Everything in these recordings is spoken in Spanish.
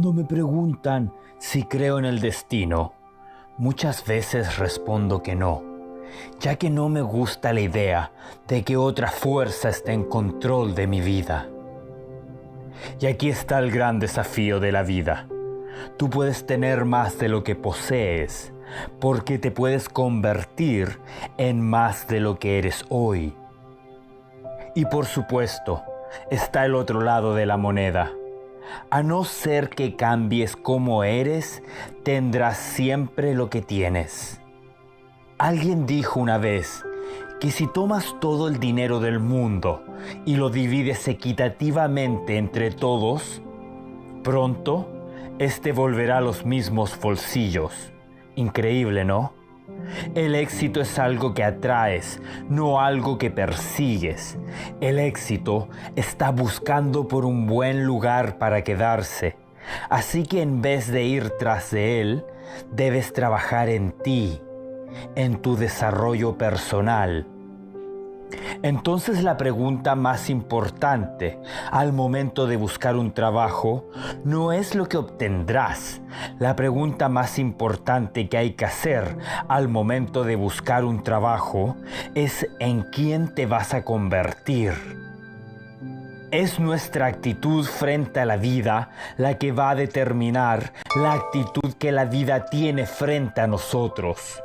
Cuando me preguntan si creo en el destino, muchas veces respondo que no, ya que no me gusta la idea de que otra fuerza esté en control de mi vida. Y aquí está el gran desafío de la vida. Tú puedes tener más de lo que posees, porque te puedes convertir en más de lo que eres hoy. Y por supuesto, está el otro lado de la moneda. A no ser que cambies cómo eres, tendrás siempre lo que tienes. Alguien dijo una vez que si tomas todo el dinero del mundo y lo divides equitativamente entre todos, pronto este volverá a los mismos bolsillos. Increíble, ¿no? El éxito es algo que atraes, no algo que persigues. El éxito está buscando por un buen lugar para quedarse. Así que en vez de ir tras de él, debes trabajar en ti, en tu desarrollo personal. Entonces la pregunta más importante al momento de buscar un trabajo no es lo que obtendrás. La pregunta más importante que hay que hacer al momento de buscar un trabajo es en quién te vas a convertir. Es nuestra actitud frente a la vida la que va a determinar la actitud que la vida tiene frente a nosotros,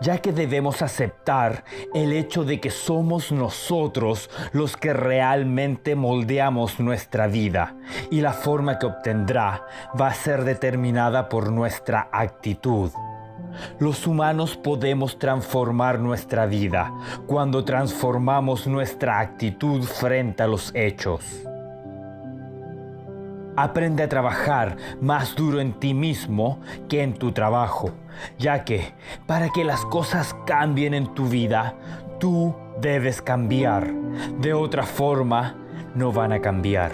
ya que debemos aceptar el hecho de que somos nosotros los que realmente moldeamos nuestra vida y la forma que obtendrá va a ser determinada por nuestra actitud. Los humanos podemos transformar nuestra vida cuando transformamos nuestra actitud frente a los hechos. Aprende a trabajar más duro en ti mismo que en tu trabajo, ya que para que las cosas cambien en tu vida, tú debes cambiar. De otra forma, no van a cambiar.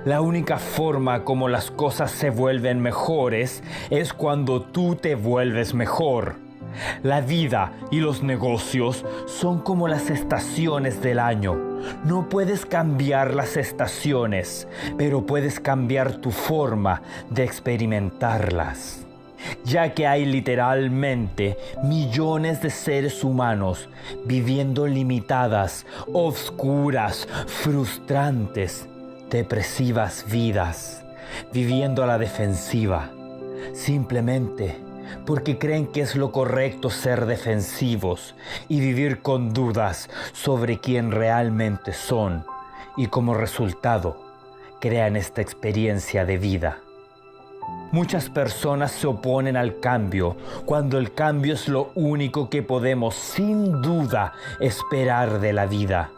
La única forma como las cosas se vuelven mejores es cuando tú te vuelves mejor. La vida y los negocios son como las estaciones del año. No puedes cambiar las estaciones, pero puedes cambiar tu forma de experimentarlas. Ya que hay literalmente millones de seres humanos viviendo limitadas, oscuras, frustrantes, depresivas vidas, viviendo a la defensiva, simplemente porque creen que es lo correcto ser defensivos y vivir con dudas sobre quién realmente son, y como resultado crean esta experiencia de vida. Muchas personas se oponen al cambio cuando el cambio es lo único que podemos sin duda esperar de la vida.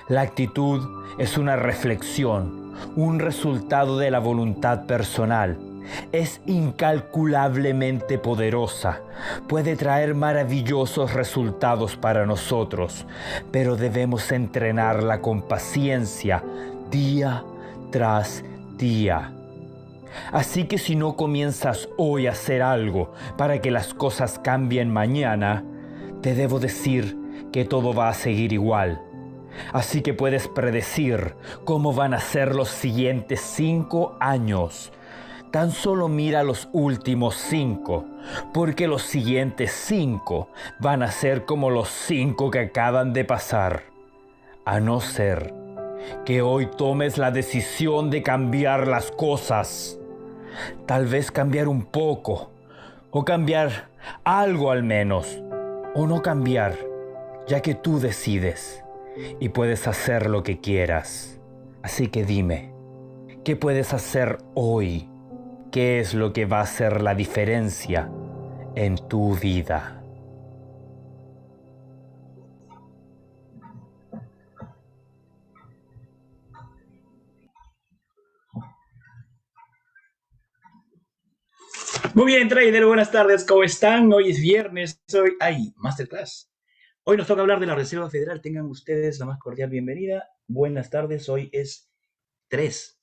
La actitud es una reflexión, un resultado de la voluntad personal. Es incalculablemente poderosa, puede traer maravillosos resultados para nosotros, pero debemos entrenarla con paciencia día tras día. Así que si no comienzas hoy a hacer algo para que las cosas cambien mañana, te debo decir que todo va a seguir igual. Así que puedes predecir cómo van a ser los siguientes 5 años. Tan solo mira los últimos 5, porque los siguientes 5 van a ser como los 5 que acaban de pasar. A no ser que hoy tomes la decisión de cambiar las cosas. Tal vez cambiar un poco, o cambiar algo al menos, o no cambiar, ya que tú decides y puedes hacer lo que quieras. Así que dime, ¿qué puedes hacer hoy? ¿Qué es lo que va a hacer la diferencia en tu vida? Muy bien, trader, buenas tardes, ¿cómo están? Hoy es viernes, hoy hay Masterclass. Hoy nos toca hablar de la Reserva Federal. Tengan ustedes la más cordial bienvenida. Buenas tardes, hoy es 3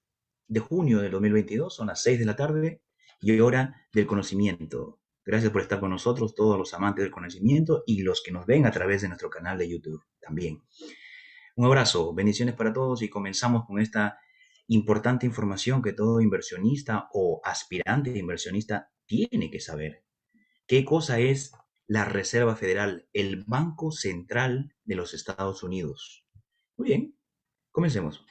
de junio del 2022, son las 6 de la tarde y hora del conocimiento. Gracias por estar con nosotros, todos los amantes del conocimiento y los que nos ven a través de nuestro canal de YouTube también. Un abrazo, bendiciones para todos y comenzamos con esta importante información que todo inversionista o aspirante inversionista tiene que saber. ¿Qué cosa es la Reserva Federal, el Banco Central de los Estados Unidos? Muy bien, comencemos.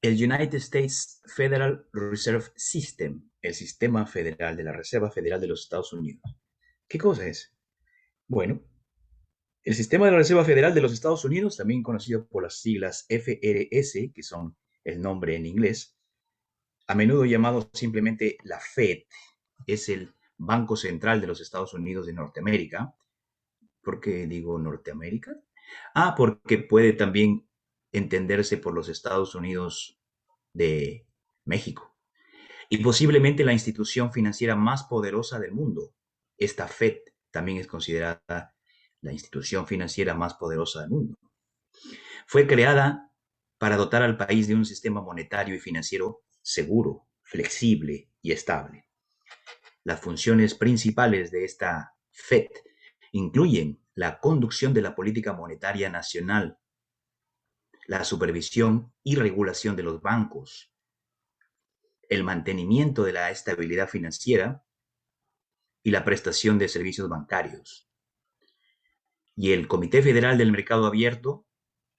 El United States Federal Reserve System, el sistema federal de la Reserva Federal de los Estados Unidos. ¿Qué cosa es? Bueno, el sistema de la Reserva Federal de los Estados Unidos, también conocido por las siglas FRS, que son el nombre en inglés, a menudo llamado simplemente la Fed, es el Banco Central de los Estados Unidos de Norteamérica. ¿Por qué digo Norteamérica? Porque puede también entenderse por los Estados Unidos de México y posiblemente la institución financiera más poderosa del mundo. Esta Fed también es considerada la institución financiera más poderosa del mundo. Fue creada para dotar al país de un sistema monetario y financiero seguro, flexible y estable. Las funciones principales de esta Fed incluyen la conducción de la política monetaria nacional, la supervisión y regulación de los bancos, el mantenimiento de la estabilidad financiera y la prestación de servicios bancarios. Y el Comité Federal del Mercado Abierto,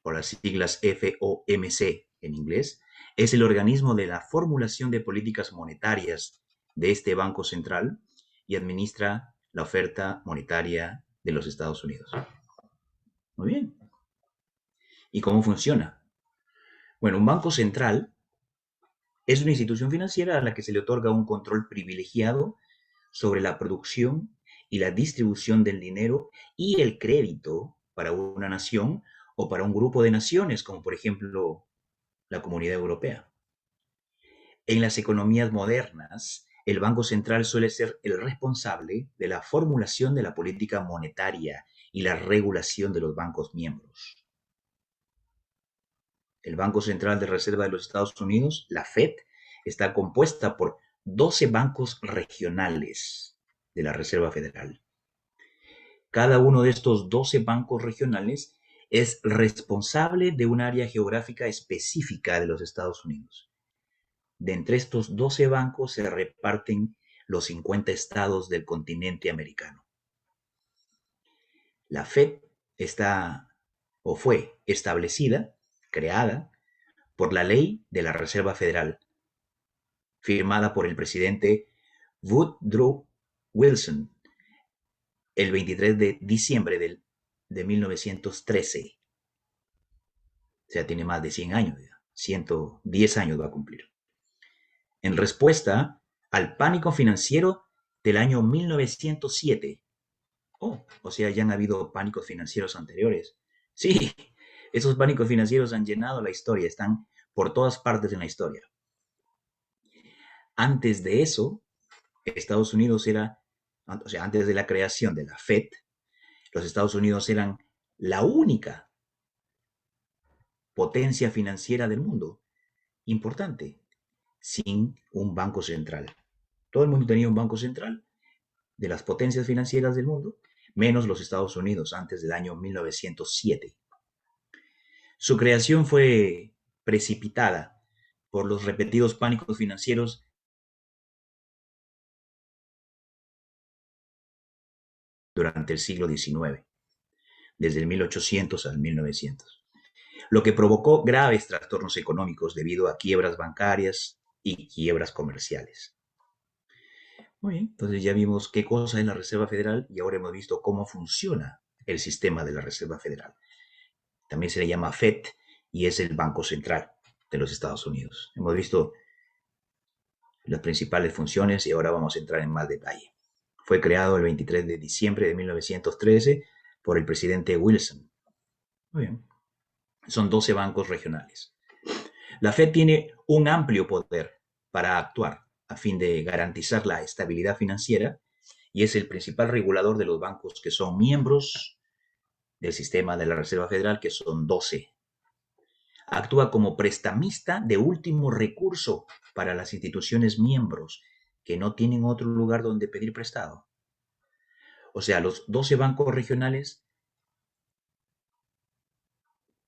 por las siglas FOMC en inglés, es el organismo de la formulación de políticas monetarias de este Banco Central y administra la oferta monetaria de los Estados Unidos. Muy bien. ¿Y cómo funciona? Bueno, un banco central es una institución financiera a la que se le otorga un control privilegiado sobre la producción y la distribución del dinero y el crédito para una nación o para un grupo de naciones, como por ejemplo la Comunidad Europea. En las economías modernas, el Banco Central suele ser el responsable de la formulación de la política monetaria y la regulación de los bancos miembros. El Banco Central de Reserva de los Estados Unidos, la Fed, está compuesta por 12 bancos regionales de la Reserva Federal. Cada uno de estos 12 bancos regionales es responsable de un área geográfica específica de los Estados Unidos. De entre estos 12 bancos se reparten los 50 estados del continente americano. La Fed está o fue establecida, creada, por la Ley de la Reserva Federal, firmada por el presidente Woodrow Wilson el 23 de diciembre de 1913. O sea, tiene más de 100 años, 110 años va a cumplir. En respuesta al pánico financiero del año 1907. O sea, ya han habido pánicos financieros anteriores. Sí, esos pánicos financieros han llenado la historia, están por todas partes en la historia. Antes de eso, Estados Unidos era, o sea, antes de la creación de la Fed, los Estados Unidos eran la única potencia financiera del mundo, importante, sin un banco central. Todo el mundo tenía un banco central de las potencias financieras del mundo, menos los Estados Unidos antes del año 1907. Su creación fue precipitada por los repetidos pánicos financieros durante el siglo XIX, desde el 1800 al 1900, lo que provocó graves trastornos económicos debido a quiebras bancarias y quiebras comerciales. Muy bien, entonces ya vimos qué cosa es la Reserva Federal y ahora hemos visto cómo funciona el sistema de la Reserva Federal. También se le llama Fed y es el Banco Central de los Estados Unidos. Hemos visto las principales funciones y ahora vamos a entrar en más detalle. Fue creado el 23 de diciembre de 1913 por el presidente Wilson. Muy bien. Son 12 bancos regionales. La Fed tiene un amplio poder para actuar a fin de garantizar la estabilidad financiera y es el principal regulador de los bancos que son miembros del sistema de la Reserva Federal, que son 12. Actúa como prestamista de último recurso para las instituciones miembros que no tienen otro lugar donde pedir prestado. O sea, los 12 bancos regionales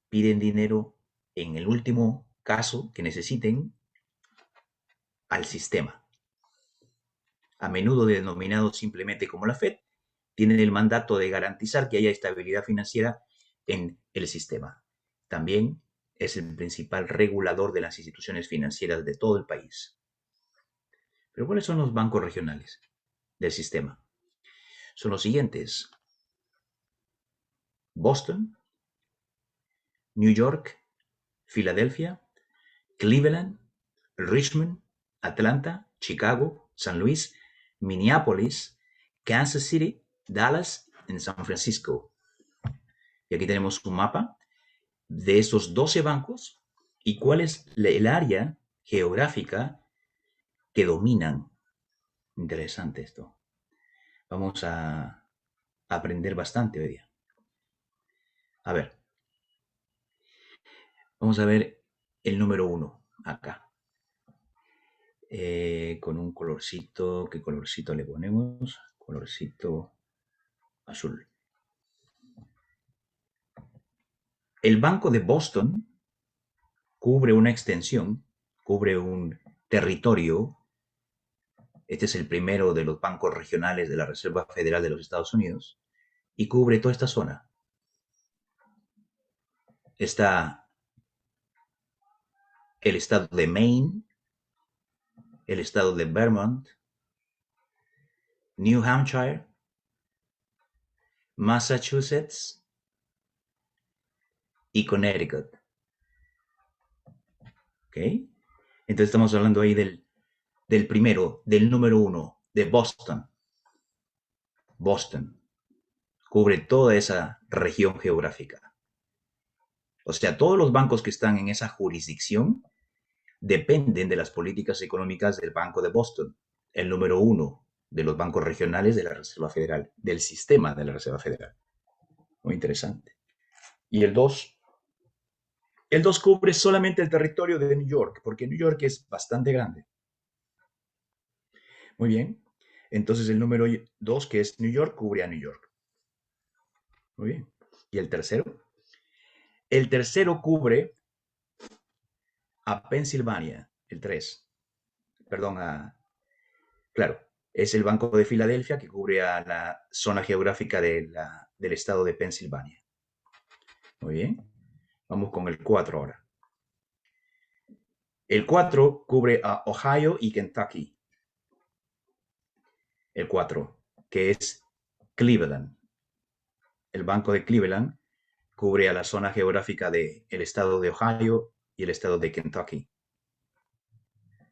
piden dinero en el último caso que necesiten, al sistema, a menudo denominado simplemente como la Fed, tienen el mandato de garantizar que haya estabilidad financiera en el sistema. También es el principal regulador de las instituciones financieras de todo el país. Pero ¿cuáles son los bancos regionales del sistema? Son los siguientes: Boston, New York, Filadelfia, Cleveland, Richmond, Atlanta, Chicago, San Luis, Minneapolis, Kansas City, Dallas y San Francisco. Y aquí tenemos un mapa de estos 12 bancos y cuál es el área geográfica que dominan. Interesante esto. Vamos a aprender bastante hoy día. A ver, vamos a ver el número 1 acá. Con un colorcito. ¿Qué colorcito le ponemos? Colorcito azul. El Banco de Boston cubre una extensión, cubre un territorio. Este es el primero de los bancos regionales de la Reserva Federal de los Estados Unidos y cubre toda esta zona. Está el estado de Maine, el estado de Vermont, New Hampshire, Massachusetts y Connecticut. ¿Ok? Entonces estamos hablando ahí del primero, del número 1, de Boston. Boston cubre toda esa región geográfica. O sea, todos los bancos que están en esa jurisdicción dependen de las políticas económicas del Banco de Boston, el número 1 de los bancos regionales de la Reserva Federal, del sistema de la Reserva Federal. Muy interesante. Y el 2 cubre solamente el territorio de New York, porque New York es bastante grande. Muy bien. Entonces el número 2, que es New York, cubre a New York. Muy bien. ¿Y el tercero? El tercero cubre a Pensilvania, el 3. Perdón, claro, es el Banco de Filadelfia que cubre a la zona geográfica del estado de Pensilvania. Muy bien. Vamos con el 4 ahora. El 4 cubre a Ohio y Kentucky. El 4, que es Cleveland. El Banco de Cleveland cubre a la zona geográfica del estado de Ohio y el estado de Kentucky.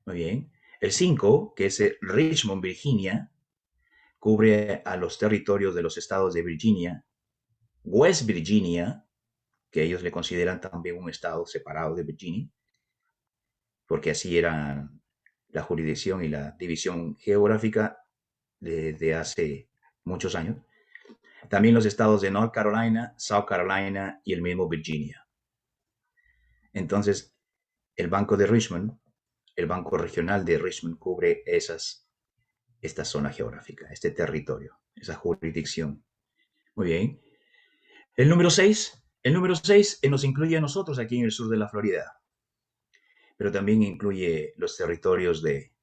Muy bien. El 5, que es Richmond, Virginia, cubre a los territorios de los estados de Virginia, West Virginia, que ellos le consideran también un estado separado de Virginia, porque así era la jurisdicción y la división geográfica desde hace muchos años. También los estados de North Carolina, South Carolina y el mismo Virginia. Entonces, el Banco de Richmond, el Banco Regional de Richmond, cubre esta zona geográfica, este territorio, esa jurisdicción. Muy bien. El número 6 nos incluye a nosotros aquí en el sur de la Florida, pero también incluye los territorios de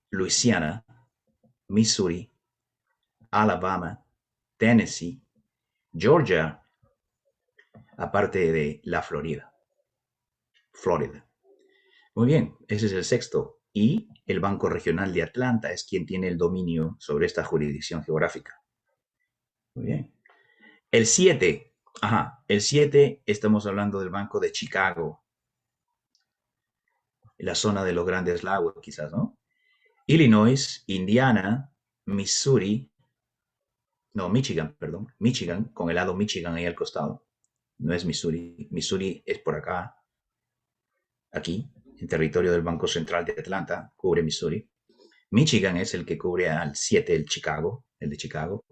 Luisiana, Missouri, Alabama, Tennessee, Georgia, aparte de la Florida. Muy bien, ese es el sexto. Y el Banco Regional de Atlanta es quien tiene el dominio sobre esta jurisdicción geográfica. Muy bien. El 7, estamos hablando del Banco de Chicago, la zona de los Grandes Lagos, quizás, ¿no? Illinois, Indiana, Missouri, no, Michigan, perdón, Michigan, con el lado Michigan ahí al costado. No es Missouri, Missouri es por acá, aquí, en territorio del Banco Central de Atlanta, cubre Missouri. Michigan es el que cubre al 7, el de Chicago.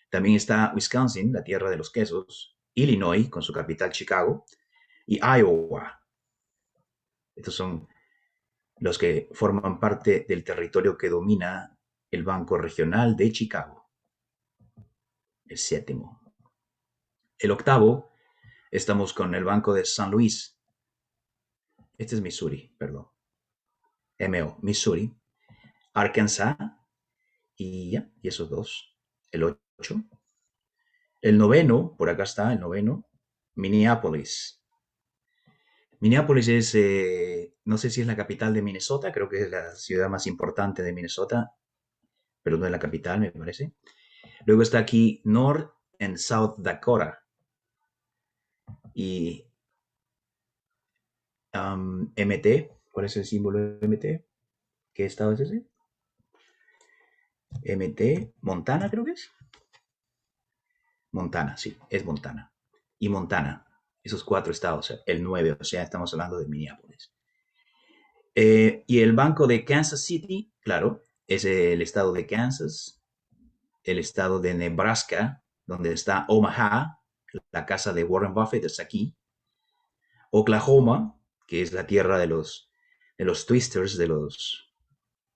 También está Wisconsin, la tierra de los quesos, Illinois, con su capital Chicago, y Iowa. Estos son los que forman parte del territorio que domina el Banco Regional de Chicago. El 7. El 8 Estamos con el Banco de San Luis. Este es Missouri, perdón. Missouri. Arkansas. Y ya, y esos dos. El 8. El noveno, por acá está el noveno. Minneapolis. Minneapolis es, no sé si es la capital de Minnesota, creo que es la ciudad más importante de Minnesota, pero no es la capital, me parece. Luego está aquí North and South Dakota. Y MT, ¿cuál es el símbolo de MT? ¿Qué estado es ese? MT, Montana creo que es. Montana, sí, es Montana. Y Montana, esos cuatro estados, el 9, o sea, estamos hablando de Minneapolis. Y el banco de Kansas City, claro, es el estado de Kansas, el estado de Nebraska, donde está Omaha, la casa de Warren Buffett está aquí. Oklahoma, que es la tierra de los twisters, de los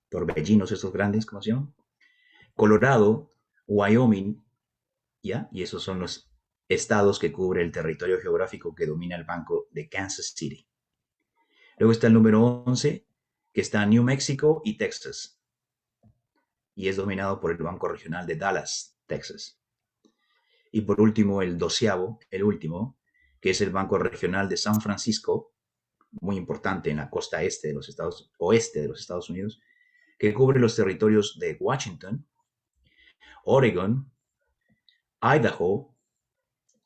torbellinos estos grandes, ¿cómo se llaman? Colorado, Wyoming, ¿ya? Y esos son los estados que cubre el territorio geográfico que domina el banco de Kansas City. Luego está el número 11, que está New Mexico y Texas. Y es dominado por el Banco Regional de Dallas, Texas. Y por último, el 12º, el último, que es el Banco Regional de San Francisco, muy importante en la costa oeste de los Estados Unidos, que cubre los territorios de Washington, Oregon, Idaho,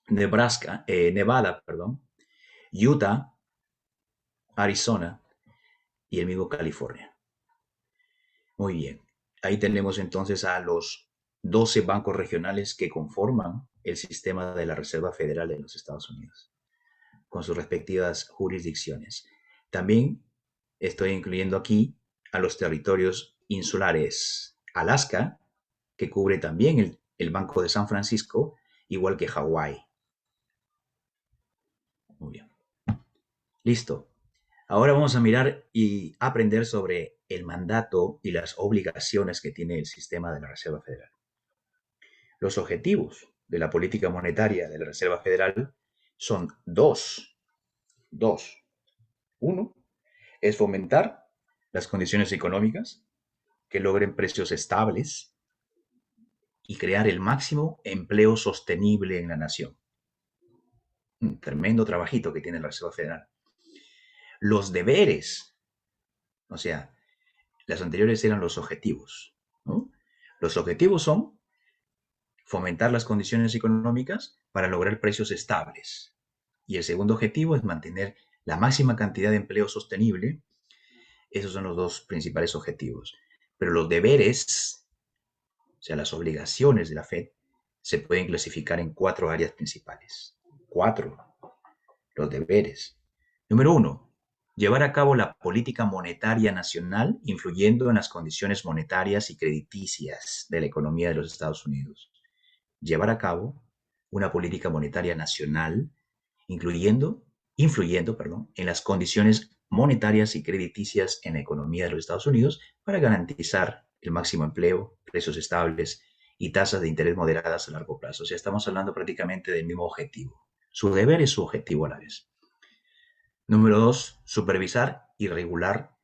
Nevada, Utah, Arizona y el mismo California. Muy bien. Ahí tenemos entonces a los 12 bancos regionales que conforman el sistema de la Reserva Federal de los Estados Unidos, con sus respectivas jurisdicciones. También estoy incluyendo aquí a los territorios insulares. Alaska, que cubre también el Banco de San Francisco, igual que Hawái. Muy bien. Listo. Ahora vamos a mirar y aprender sobre el mandato y las obligaciones que tiene el sistema de la Reserva Federal. Los objetivos de la política monetaria de la Reserva Federal son dos. Uno es fomentar las condiciones económicas que logren precios estables y crear el máximo empleo sostenible en la nación. Un tremendo trabajito que tiene la Reserva Federal. Los deberes, o sea, las anteriores eran los objetivos, ¿no? Los objetivos son fomentar las condiciones económicas para lograr precios estables. Y el segundo objetivo es mantener la máxima cantidad de empleo sostenible. Esos son los dos principales objetivos. Pero los deberes, o sea, las obligaciones de la Fed, se pueden clasificar en 4 áreas principales. 4. Los deberes. Número 1. Llevar a cabo la política monetaria nacional, influyendo en las condiciones monetarias y crediticias de la economía de los Estados Unidos. Llevar a cabo una política monetaria nacional, influyendo, en las condiciones monetarias y crediticias en la economía de los Estados Unidos para garantizar el máximo empleo, precios estables y tasas de interés moderadas a largo plazo. O sea, estamos hablando prácticamente del mismo objetivo. Su deber es su objetivo a la vez. Número 2, supervisar y regular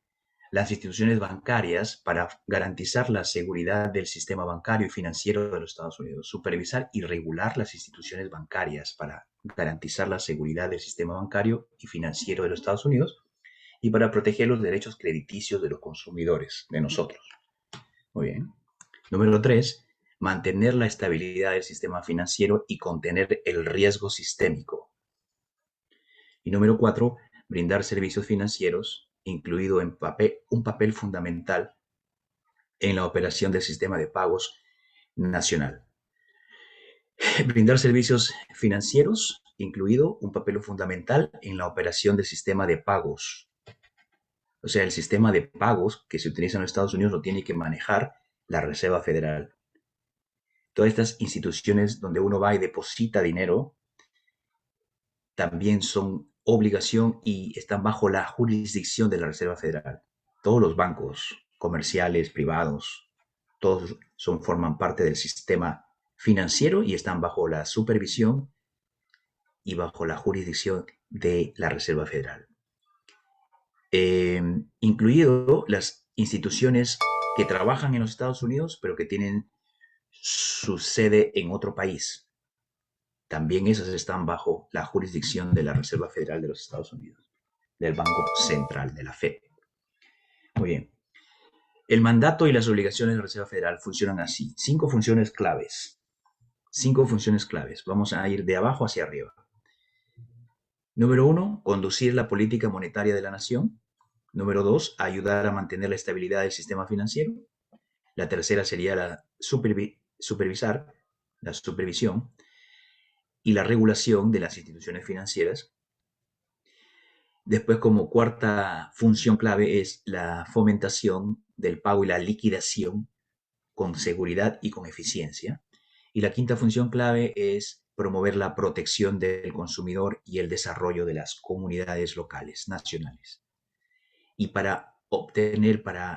las instituciones bancarias para garantizar la seguridad del sistema bancario y financiero de los Estados Unidos. Supervisar y regular las instituciones bancarias para garantizar la seguridad del sistema bancario y financiero de los Estados Unidos y para proteger los derechos crediticios de los consumidores, de nosotros. Muy bien. Número 3, mantener la estabilidad del sistema financiero y contener el riesgo sistémico. Y número 4, brindar servicios financieros, incluido un papel fundamental en la operación del sistema de pagos nacional. Brindar servicios financieros, incluido un papel fundamental en la operación del sistema de pagos. O sea, el sistema de pagos que se utiliza en los Estados Unidos lo tiene que manejar la Reserva Federal. Todas estas instituciones donde uno va y deposita dinero también son obligación y están bajo la jurisdicción de la Reserva Federal. Todos los bancos comerciales, privados, todos forman parte del sistema financiero y están bajo la supervisión y bajo la jurisdicción de la Reserva Federal, incluido las instituciones que trabajan en los Estados Unidos, pero que tienen su sede en otro país. También esas están bajo la jurisdicción de la Reserva Federal de los Estados Unidos, del Banco Central, de la Fed. Muy bien. El mandato y las obligaciones de la Reserva Federal funcionan así. 5 funciones claves. 5 funciones claves. Vamos a ir de abajo hacia arriba. Número 1, conducir la política monetaria de la nación. Número 2, ayudar a mantener la estabilidad del sistema financiero. La tercera sería la supervisión y la regulación de las instituciones financieras. Después, como cuarta función clave, es la fomentación del pago y la liquidación con seguridad y con eficiencia. Y la quinta función clave es promover la protección del consumidor y el desarrollo de las comunidades locales, nacionales. Y para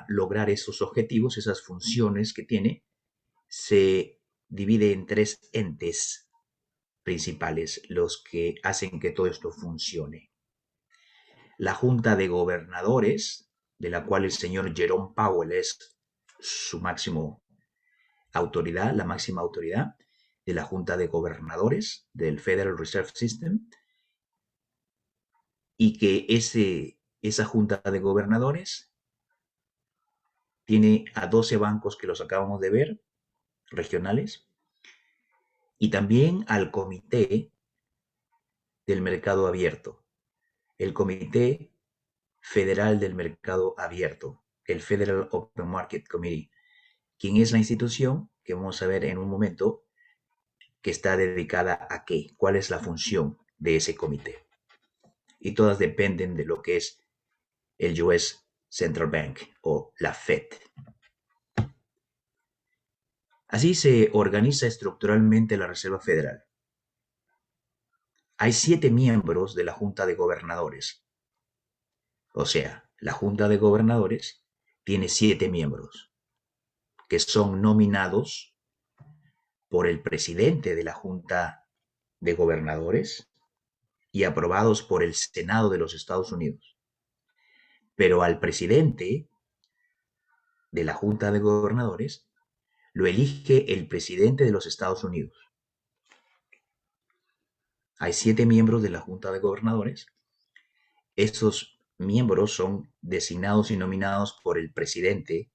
lograr esos objetivos, esas funciones que tiene, se divide en 3 entes principales, los que hacen que todo esto funcione. La Junta de Gobernadores, de la cual el señor Jerome Powell es su máximo autoridad, la máxima autoridad de la Junta de Gobernadores del Federal Reserve System, y que esa Junta de Gobernadores tiene a 12 bancos que los acabamos de ver, regionales, y también al Comité del Mercado Abierto, el Comité Federal del Mercado Abierto, el Federal Open Market Committee, quien es la institución que vamos a ver en un momento que está dedicada a qué, cuál es la función de ese comité. Y todas dependen de lo que es el US Central Bank o la Fed. Así se organiza estructuralmente la Reserva Federal. Hay 7 miembros de la Junta de Gobernadores. O sea, la Junta de Gobernadores tiene 7 miembros que son nominados por el presidente de la Junta de Gobernadores y aprobados por el Senado de los Estados Unidos. Pero al presidente de la Junta de Gobernadores lo elige el presidente de los Estados Unidos. Hay 7 miembros de la Junta de Gobernadores. Estos miembros son designados y nominados por el presidente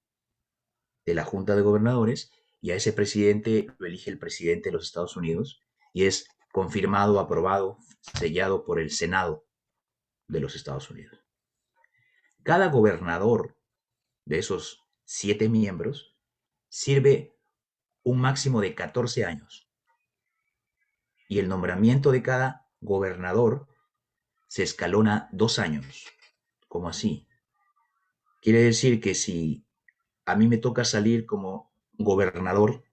de la Junta de Gobernadores, y a ese presidente lo elige el presidente de los Estados Unidos y es confirmado, aprobado, sellado por el Senado de los Estados Unidos. Cada gobernador de esos 7 miembros sirve un máximo de 14 años. Y el nombramiento de cada gobernador se escalona 2 años. ¿Cómo así? Quiere decir que si a mí me toca salir como gobernador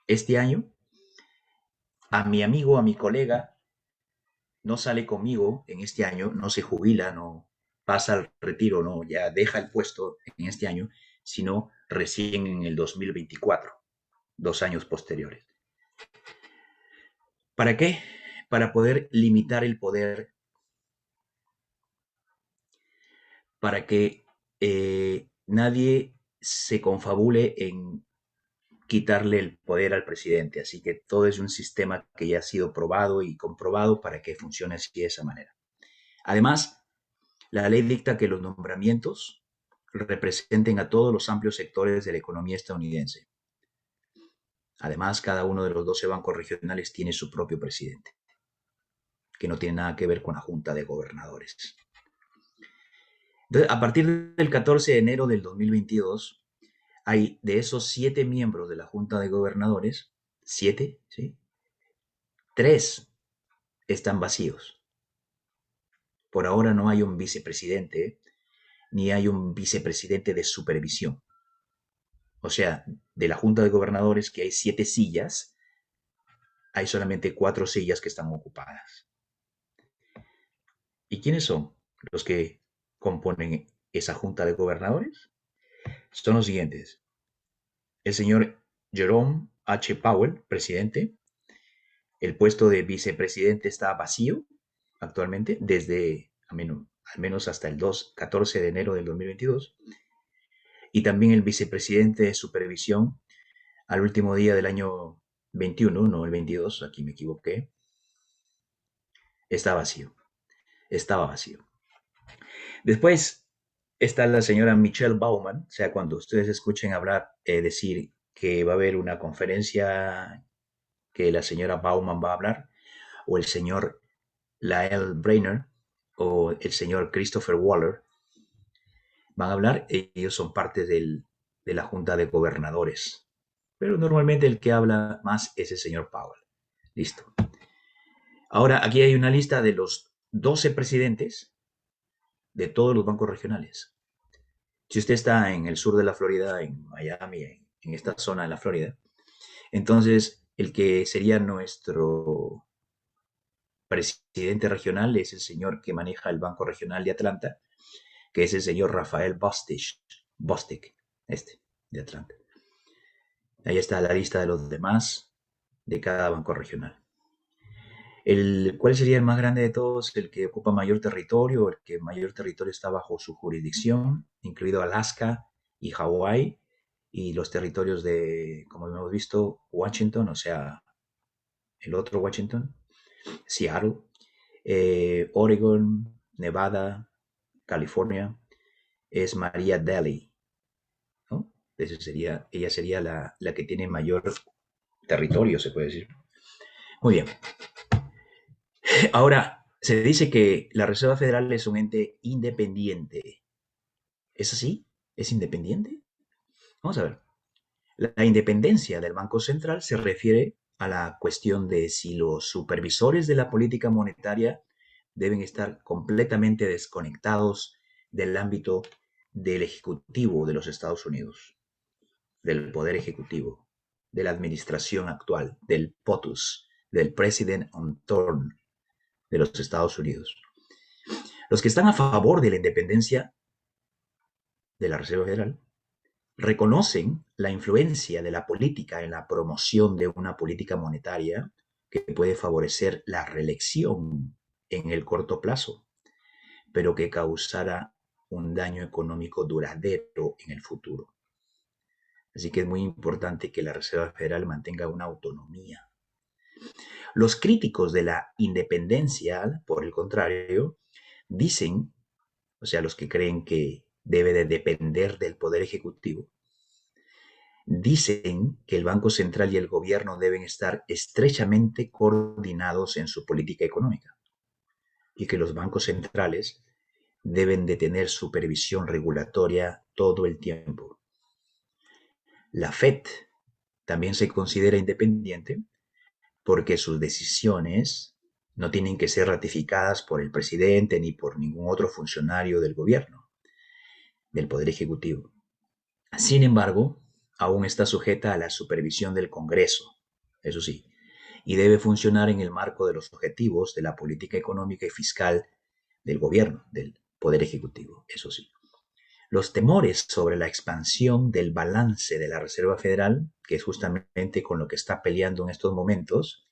este año, a mi amigo, a mi colega, no sale conmigo en este año, no se jubila, no pasa al retiro, no ya deja el puesto en este año, sino recién en el 2024, 2 años posteriores. ¿Para qué? Para poder limitar el poder, para que nadie se confabule en quitarle el poder al presidente. Así que todo es un sistema que ya ha sido probado y comprobado para que funcione así de esa manera. Además, la ley dicta que los nombramientos representen a todos los amplios sectores de la economía estadounidense. Además, cada uno de los 12 bancos regionales tiene su propio presidente, que no tiene nada que ver con la Junta de Gobernadores. Entonces, a partir del 14 de enero del 2022, hay de esos 7 miembros de la Junta de Gobernadores, 7, ¿sí? 3 están vacíos. Por ahora no hay un vicepresidente, ni hay un vicepresidente de supervisión. O sea, de la Junta de Gobernadores, que hay 7 sillas, hay solamente 4 sillas que están ocupadas. ¿Y quiénes son los que componen esa Junta de Gobernadores? Son los siguientes: el señor Jerome H. Powell, presidente; El puesto de vicepresidente está vacío actualmente desde al menos hasta el 14 de enero del 2022. Y también el vicepresidente de supervisión al último día del año 21, no el 22, aquí me equivoqué, está vacío, estaba vacío. Después está la señora Michelle Baumann, o sea, cuando ustedes escuchen hablar, decir que va a haber una conferencia que la señora Baumann va a hablar, o el señor Lael Brainerd, o el señor Christopher Waller, van a hablar, ellos son parte de la Junta de Gobernadores. Pero normalmente el que habla más es el señor Powell. Listo. Ahora, aquí hay una lista de los 12 presidentes de todos los bancos regionales. Si usted está en el sur de la Florida, en Miami, en esta zona de la Florida, entonces el que sería nuestro presidente regional es el señor que maneja el Banco Regional de Atlanta, que es el señor Rafael Bostic, de Atlanta. Ahí está la lista de los demás de cada banco regional. ¿Cuál sería el más grande de todos? El que ocupa mayor territorio, el que mayor territorio está bajo su jurisdicción, incluido Alaska y Hawái, y los territorios de, como hemos visto, Washington, o sea, el otro Washington, Seattle, Oregon, Nevada, California, es Maria Daly, ¿no? Ella sería la que tiene mayor territorio, se puede decir. Muy bien. Ahora, se dice que la Reserva Federal es un ente independiente. ¿Es así? ¿Es independiente? Vamos a ver. La independencia del Banco Central se refiere a la cuestión de si los supervisores de la política monetaria deben estar completamente desconectados del ámbito del Ejecutivo de los Estados Unidos, del Poder Ejecutivo, de la administración actual, del POTUS, del President on Turn de los Estados Unidos. Los que están a favor de la independencia de la Reserva Federal reconocen la influencia de la política en la promoción de una política monetaria que puede favorecer la reelección en el corto plazo, pero que causará un daño económico duradero en el futuro. Así que es muy importante que la Reserva Federal mantenga una autonomía. Los críticos de la independencia, por el contrario, dicen, o sea, los que creen que debe de depender del Poder Ejecutivo, dicen que el Banco Central y el gobierno deben estar estrechamente coordinados en su política económica y que los bancos centrales deben de tener supervisión regulatoria todo el tiempo. La Fed también se considera independiente porque sus decisiones no tienen que ser ratificadas por el presidente ni por ningún otro funcionario del gobierno, del Poder Ejecutivo. Sin embargo, aún está sujeta a la supervisión del Congreso, eso sí, y debe funcionar en el marco de los objetivos de la política económica y fiscal del gobierno, del Poder Ejecutivo, eso sí. Los temores sobre la expansión del balance de la Reserva Federal, que es justamente con lo que está peleando en estos momentos,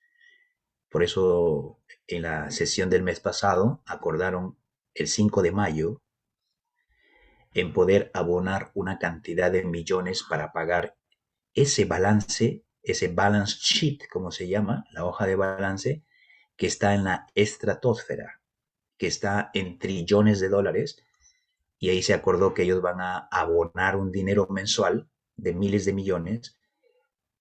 por eso en la sesión del mes pasado acordaron el 5 de mayo en poder abonar una cantidad de millones para pagar ese balance sheet, como se llama, la hoja de balance, que está en la estratosfera, que está en trillones de dólares, y ahí se acordó que ellos van a abonar un dinero mensual de miles de millones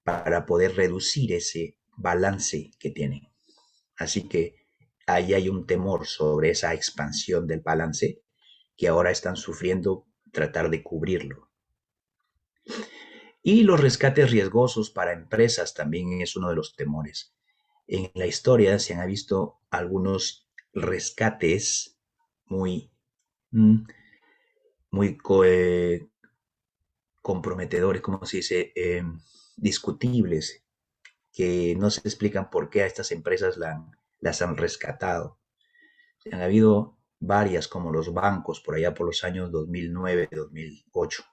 para poder reducir ese balance que tienen. Así que ahí hay un temor sobre esa expansión del balance que ahora están sufriendo tratar de cubrirlo. Y los rescates riesgosos para empresas también es uno de los temores. En la historia se han visto algunos rescates muy comprometedores, como se dice, discutibles, que no se explican por qué a estas empresas las han rescatado. Han habido varias, como los bancos, por allá por los años 2009, 2008,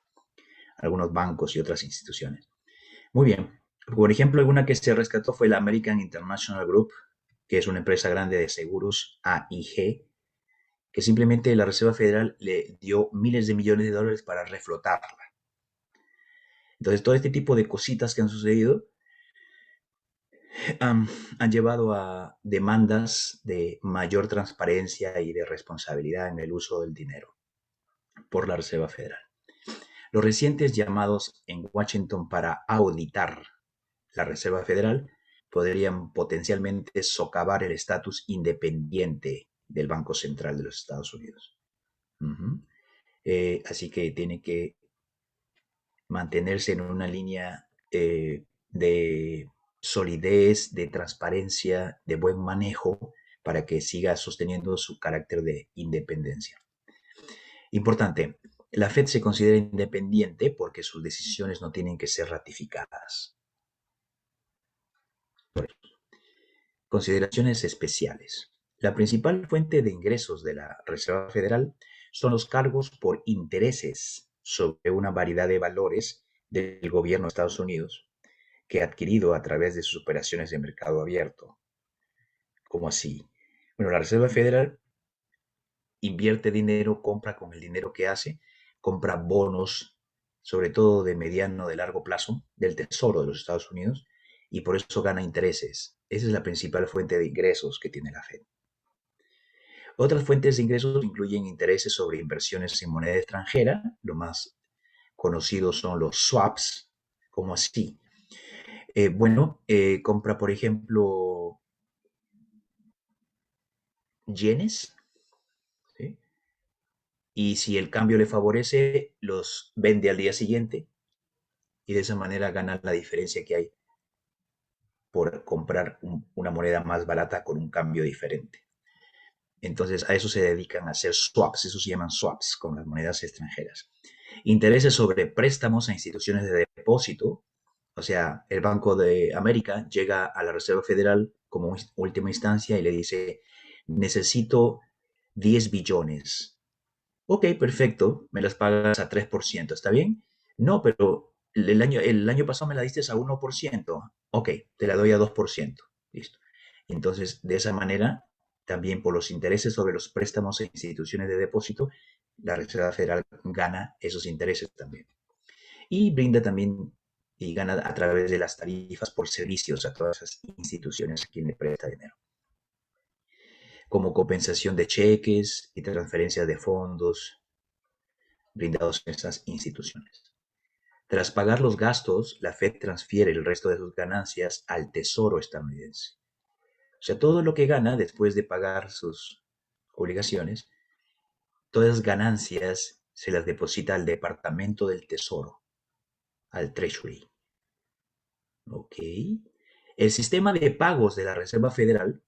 algunos bancos y otras instituciones. Muy bien, Por ejemplo, alguna que se rescató fue la American International Group, que es una empresa grande de seguros, AIG, que simplemente la Reserva Federal le dio miles de millones de dólares para reflotarla. Entonces, todo este tipo de cositas que han sucedido han llevado a demandas de mayor transparencia y de responsabilidad en el uso del dinero por la Reserva Federal. Los recientes llamados en Washington para auditar la Reserva Federal podrían potencialmente socavar el estatus independiente del Banco Central de los Estados Unidos. Así que tiene que mantenerse en una línea de solidez, de transparencia, de buen manejo para que siga sosteniendo su carácter de independencia. Importante, la Fed se considera independiente porque sus decisiones no tienen que ser ratificadas. Consideraciones especiales. La principal fuente de ingresos de la Reserva Federal son los cargos por intereses sobre una variedad de valores del gobierno de Estados Unidos que ha adquirido a través de sus operaciones de mercado abierto. ¿Cómo así? Bueno, la Reserva Federal invierte dinero, compra con el dinero que hace, compra bonos, sobre todo de mediano, de largo plazo, del Tesoro de los Estados Unidos, y por eso gana intereses. Esa es la principal fuente de ingresos que tiene la Fed. Otras fuentes de ingresos incluyen intereses sobre inversiones en moneda extranjera, lo más conocido son los swaps, como así. Compra, por ejemplo, yenes, ¿sí? Y si el cambio le favorece, los vende al día siguiente y de esa manera gana la diferencia que hay por comprar una moneda más barata con un cambio diferente. Entonces, a eso se dedican a hacer swaps, eso se llaman swaps con las monedas extranjeras. Intereses sobre préstamos a instituciones de depósito, o sea, el Banco de América llega a la Reserva Federal como última instancia y le dice, necesito 10 billones. Ok, perfecto, me las pagas a 3%, ¿está bien? No, pero el año pasado me la diste a 1%. Ok, te la doy a 2%. Listo. Entonces, de esa manera, también por los intereses sobre los préstamos e instituciones de depósito, la Reserva Federal gana esos intereses también. Y brinda también y gana a través de las tarifas por servicios a todas esas instituciones a quien le presta dinero, como compensación de cheques y transferencias de fondos brindados en esas instituciones. Tras pagar los gastos, la Fed transfiere el resto de sus ganancias al Tesoro estadounidense. O sea, todo lo que gana después de pagar sus obligaciones, todas las ganancias se las deposita al Departamento del Tesoro, al Treasury. Ok. El sistema de pagos de la Reserva Federal,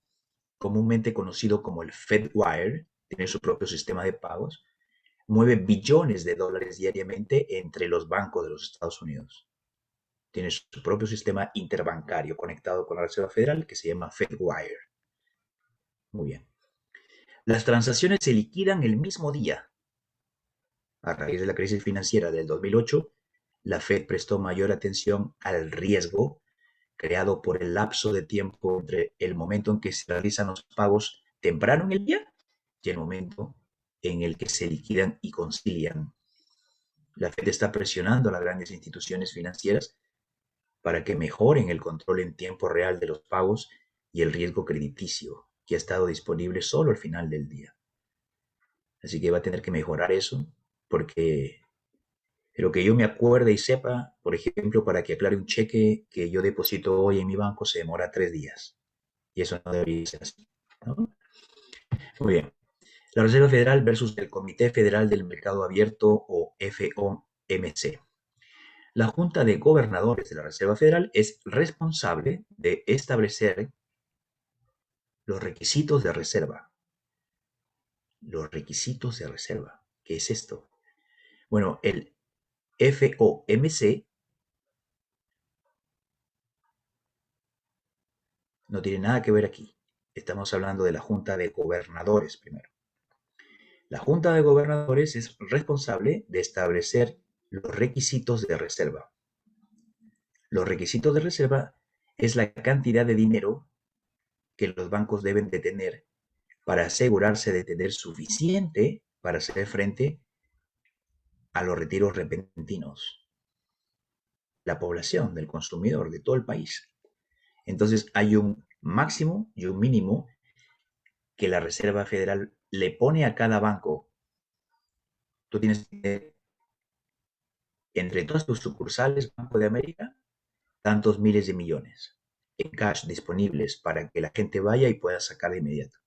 comúnmente conocido como el FedWire, tiene su propio sistema de pagos, mueve billones de dólares diariamente entre los bancos de los Estados Unidos. Tiene su propio sistema interbancario conectado con la Reserva Federal que se llama FedWire. Muy bien. Las transacciones se liquidan el mismo día. A raíz de la crisis financiera del 2008, la Fed prestó mayor atención al riesgo creado por el lapso de tiempo entre el momento en que se realizan los pagos temprano en el día y el momento en el que se liquidan y concilian. La Fed está presionando a las grandes instituciones financieras para que mejoren el control en tiempo real de los pagos y el riesgo crediticio, que ha estado disponible solo al final del día. Así que va a tener que mejorar eso, porque lo que yo me acuerde y sepa, por ejemplo, para que aclare un cheque que yo deposito hoy en mi banco se demora 3 días. Y eso no debería ser así, ¿no? Muy bien. La Reserva Federal versus el Comité Federal del Mercado Abierto o FOMC. La Junta de Gobernadores de la Reserva Federal es responsable de establecer los requisitos de reserva. Los requisitos de reserva. ¿Qué es esto? Bueno, el FOMC no tiene nada que ver aquí. Estamos hablando de la Junta de Gobernadores primero. La Junta de Gobernadores es responsable de establecer los requisitos de reserva. Los requisitos de reserva es la cantidad de dinero que los bancos deben de tener para asegurarse de tener suficiente para hacer frente a los retiros repentinos. La población del consumidor de todo el país. Entonces hay un máximo y un mínimo que la Reserva Federal le pone a cada banco. Tú tienes que tener entre todas tus sucursales Banco de América tantos miles de millones en cash disponibles para que la gente vaya y pueda sacar de inmediato.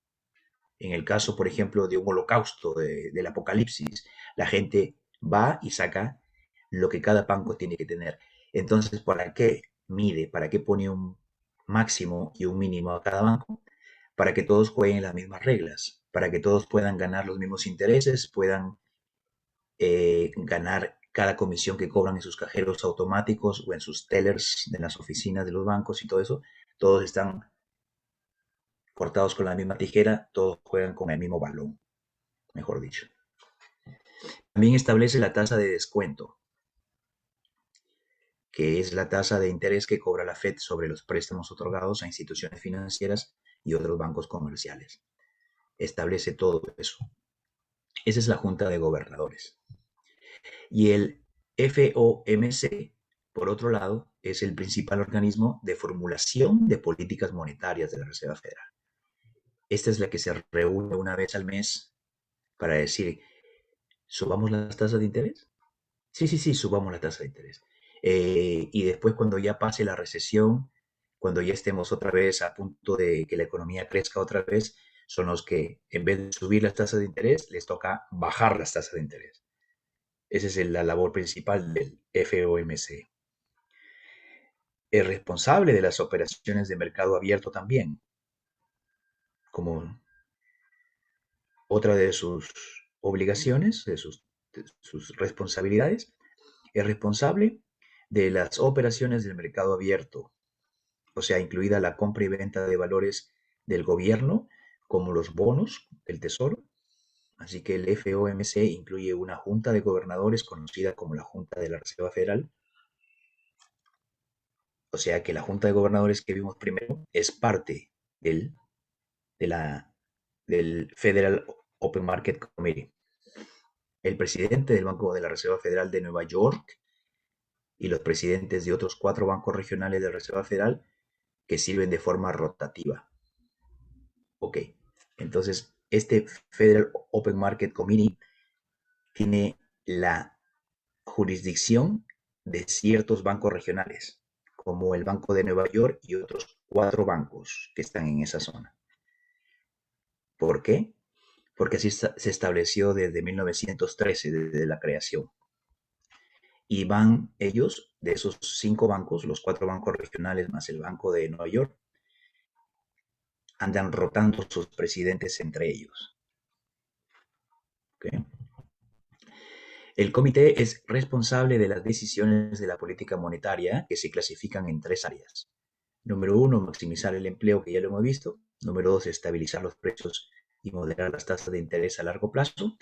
En el caso, por ejemplo, de un holocausto, del apocalipsis, la gente va y saca lo que cada banco tiene que tener. Entonces, ¿para qué mide? ¿Para qué pone un máximo y un mínimo a cada banco? Para que todos jueguen las mismas reglas, para que todos puedan ganar los mismos intereses, puedan ganar cada comisión que cobran en sus cajeros automáticos o en sus tellers de las oficinas de los bancos y todo eso. Todos están cortados con la misma tijera, todos juegan con el mismo balón, mejor dicho. También establece la tasa de descuento, que es la tasa de interés que cobra la Fed sobre los préstamos otorgados a instituciones financieras y otros bancos comerciales. Establece todo eso. Esa es la Junta de Gobernadores. Y el FOMC, por otro lado, es el principal organismo de formulación de políticas monetarias de la Reserva Federal. Esta es la que se reúne una vez al mes para decir, ¿subamos las tasas de interés? Sí, sí, sí, subamos la tasa de interés. Y después cuando ya pase la recesión, cuando ya estemos otra vez a punto de que la economía crezca otra vez, son los que en vez de subir las tasas de interés, les toca bajar las tasas de interés. Esa es la labor principal del FOMC. Es responsable de las operaciones de mercado abierto también, como otra de sus obligaciones, de sus responsabilidades. Es responsable de las operaciones del mercado abierto, o sea, incluida la compra y venta de valores del gobierno, como los bonos del Tesoro. Así que el FOMC incluye una junta de gobernadores conocida como la Junta de la Reserva Federal. O sea que la Junta de Gobernadores que vimos primero es parte del, de la, del Federal Open Market Committee. El presidente del Banco de la Reserva Federal de Nueva York y los presidentes de otros 4 bancos regionales de la Reserva Federal que sirven de forma rotativa. Ok, entonces este Federal Open Market Committee tiene la jurisdicción de ciertos bancos regionales, como el Banco de Nueva York y otros 4 bancos que están en esa zona. ¿Por qué? Porque así se estableció desde 1913, desde la creación. Y van ellos, de esos 5 bancos, los 4 bancos regionales más el Banco de Nueva York, andan rotando sus presidentes entre ellos. ¿Okay? El comité es responsable de las decisiones de la política monetaria que se clasifican en 3 áreas. Número 1, maximizar el empleo, que ya lo hemos visto. Número 2, estabilizar los precios y moderar las tasas de interés a largo plazo.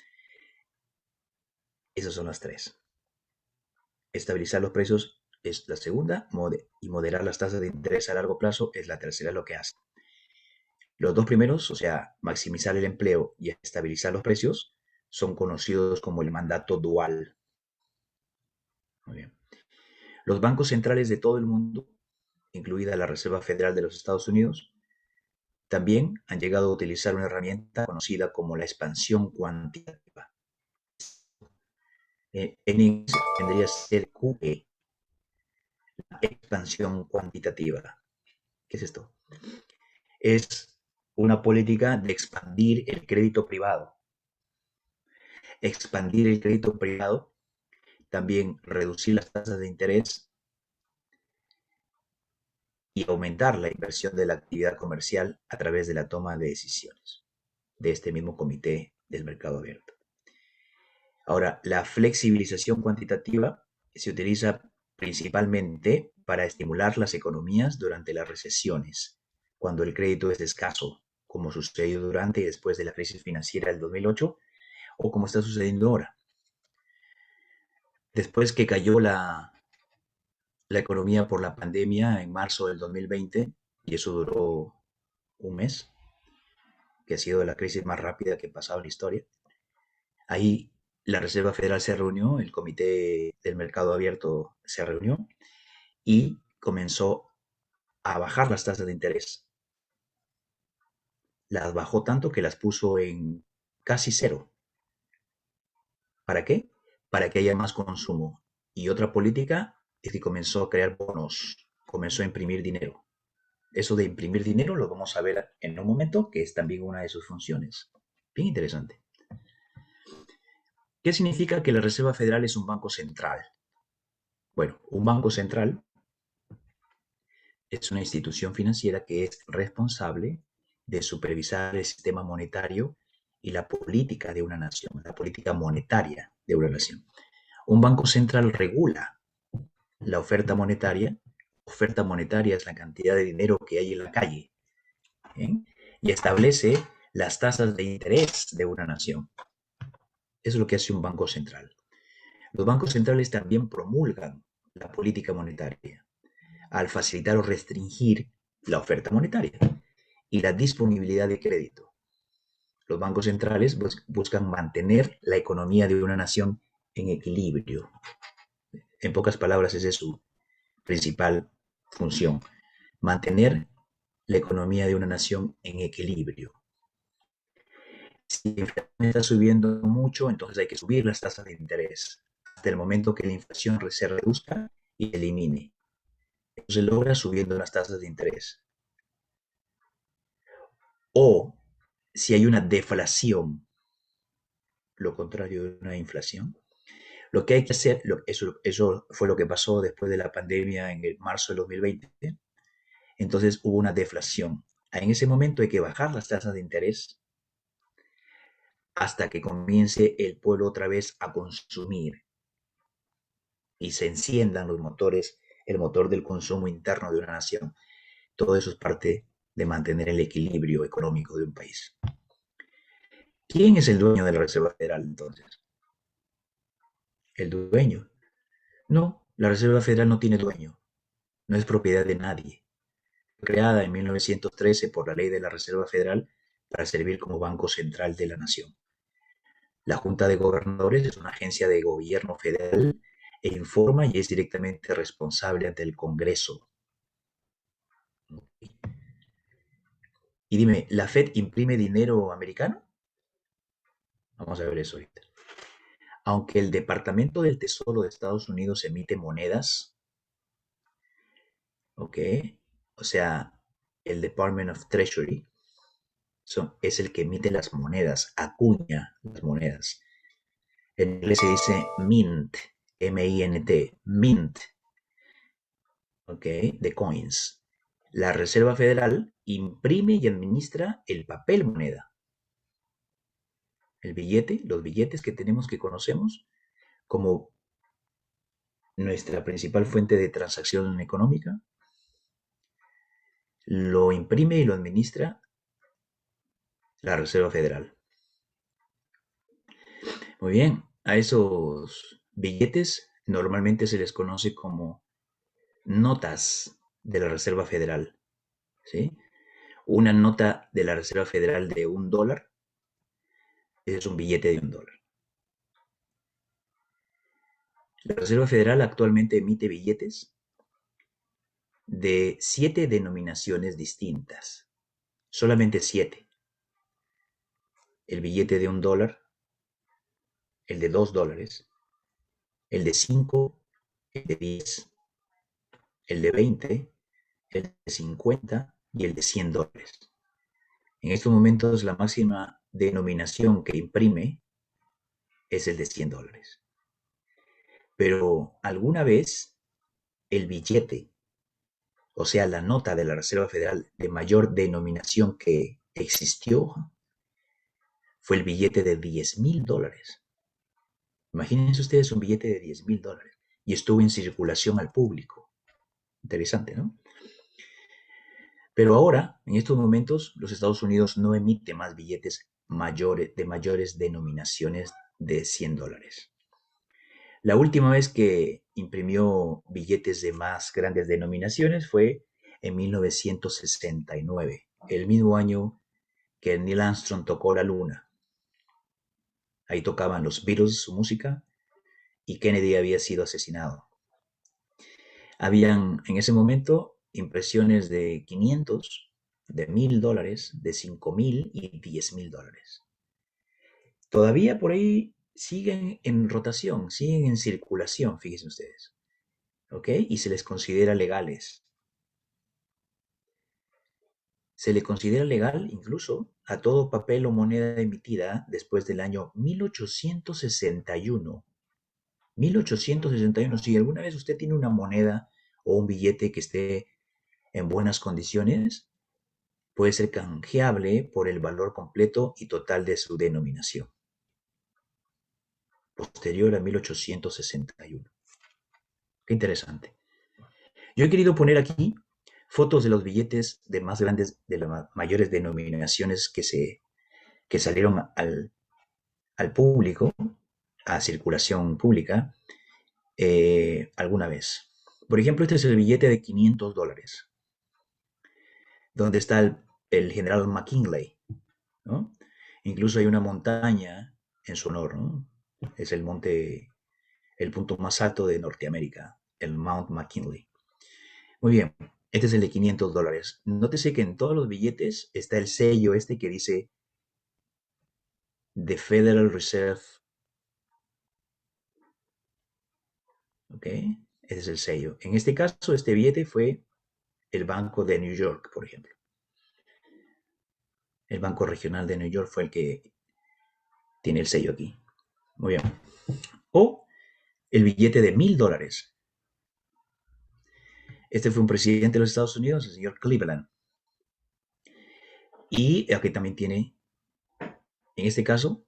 Esas son las 3. Estabilizar los precios es la segunda y moderar las tasas de interés a largo plazo es la tercera, lo que hace. Los 2 primeros, o sea, maximizar el empleo y estabilizar los precios, son conocidos como el mandato dual. Muy bien. Los bancos centrales de todo el mundo, incluida la Reserva Federal de los Estados Unidos, también han llegado a utilizar una herramienta conocida como la expansión cuantitativa. En inglés tendría que ser QE, la expansión cuantitativa. ¿Qué es esto? Es una política de expandir el crédito privado. Expandir el crédito privado, también reducir las tasas de interés y aumentar la inversión de la actividad comercial a través de la toma de decisiones de este mismo comité del mercado abierto. Ahora, la flexibilización cuantitativa se utiliza principalmente para estimular las economías durante las recesiones, cuando el crédito es escaso, como sucedió durante y después de la crisis financiera del 2008, o como está sucediendo ahora. Después que cayó la economía por la pandemia en marzo del 2020 y eso duró un mes, que ha sido la crisis más rápida que ha pasado en la historia. Ahí la Reserva Federal se reunió, el Comité del Mercado Abierto se reunió y comenzó a bajar las tasas de interés. Las bajó tanto que las puso en casi cero. ¿Para qué? Para que haya más consumo. Y otra política es que comenzó a crear bonos, comenzó a imprimir dinero. Eso de imprimir dinero lo vamos a ver en un momento, que es también una de sus funciones. Bien interesante. ¿Qué significa que la Reserva Federal es un banco central? Bueno, un banco central es una institución financiera que es responsable de supervisar el sistema monetario y la política de una nación, la política monetaria de una nación. Un banco central regula la oferta monetaria. Oferta monetaria es la cantidad de dinero que hay en la calle, ¿eh? Y establece las tasas de interés de una nación. Eso es lo que hace un banco central. Los bancos centrales también promulgan la política monetaria al facilitar o restringir la oferta monetaria y la disponibilidad de crédito. Los bancos centrales buscan mantener la economía de una nación en equilibrio. En pocas palabras, esa es su principal función, mantener la economía de una nación en equilibrio. Si la inflación está subiendo mucho, entonces hay que subir las tasas de interés hasta el momento que la inflación se reduzca y elimine. Eso se logra subiendo las tasas de interés. O si hay una deflación, lo contrario de una inflación, lo que hay que hacer, eso fue lo que pasó después de la pandemia en el marzo del 2020, entonces hubo una deflación. En ese momento hay que bajar las tasas de interés hasta que comience el pueblo otra vez a consumir y se enciendan los motores, el motor del consumo interno de una nación. Todo eso es parte de mantener el equilibrio económico de un país. ¿Quién es el dueño de la Reserva Federal entonces? El dueño. No, la Reserva Federal no tiene dueño, no es propiedad de nadie. Fue creada en 1913 por la ley de la Reserva Federal para servir como banco central de la nación. La Junta de Gobernadores es una agencia de gobierno federal e informa y es directamente responsable ante el Congreso. Y dime, ¿la Fed imprime dinero americano? Vamos a ver eso ahorita. Aunque el Departamento del Tesoro de Estados Unidos emite monedas, ¿ok? O sea, el Department of Treasury es el que emite las monedas, acuña las monedas. En inglés se dice mint, M-I-N-T, mint, ¿ok? De coins. La Reserva Federal imprime y administra el papel moneda. El billete, los billetes que tenemos que conocemos como nuestra principal fuente de transacción económica, lo imprime y lo administra la Reserva Federal. Muy bien, a esos billetes normalmente se les conoce como notas de la Reserva Federal, ¿sí? Una nota de la Reserva Federal de $1 es un billete de $1. La Reserva Federal actualmente emite billetes de 7 denominaciones distintas, solamente 7. El billete de $1, el de $2, el de 5, el de 10, el de 20, el de 50 y el de $100. En estos momentos la máxima denominación que imprime es el de $100. Pero alguna vez el billete, o sea, la nota de la Reserva Federal de mayor denominación que existió, fue el billete de $10,000. Imagínense ustedes un billete de $10,000 y estuvo en circulación al público. Interesante, ¿no? Pero ahora, en estos momentos, los Estados Unidos no emite más billetes de mayores denominaciones de $100. La última vez que imprimió billetes de más grandes denominaciones fue en 1969, el mismo año que Neil Armstrong tocó la luna. Ahí tocaban los Beatles su música y Kennedy había sido asesinado. Habían en ese momento impresiones de 500, de $1,000, de 5,000 y 10,000. Todavía por ahí siguen en rotación, siguen en circulación, fíjense ustedes. ¿Ok? Y se les considera legales. Se le considera legal incluso a todo papel o moneda emitida después del año 1861. 1861. Si alguna vez usted tiene una moneda o un billete que esté en buenas condiciones, puede ser canjeable por el valor completo y total de su denominación, posterior a 1861. Qué interesante. Yo he querido poner aquí fotos de los billetes de más grandes, de las mayores denominaciones que salieron al público, a circulación pública, alguna vez. Por ejemplo, este es el billete de $500, donde está el general McKinley, ¿no? Incluso hay una montaña en su honor, ¿no? Es el punto más alto de Norteamérica, el Mount McKinley. Muy bien, este es el de $500. Nótese que en todos los billetes está el sello este que dice The Federal Reserve. ¿Ok? Ese es el sello. En este caso, este billete fue el Banco de New York, por ejemplo. El Banco Regional de New York fue el que tiene el sello aquí. Muy bien. O el billete de $1,000. Este fue un presidente de los Estados Unidos, el señor Cleveland. Y aquí también tiene, en este caso,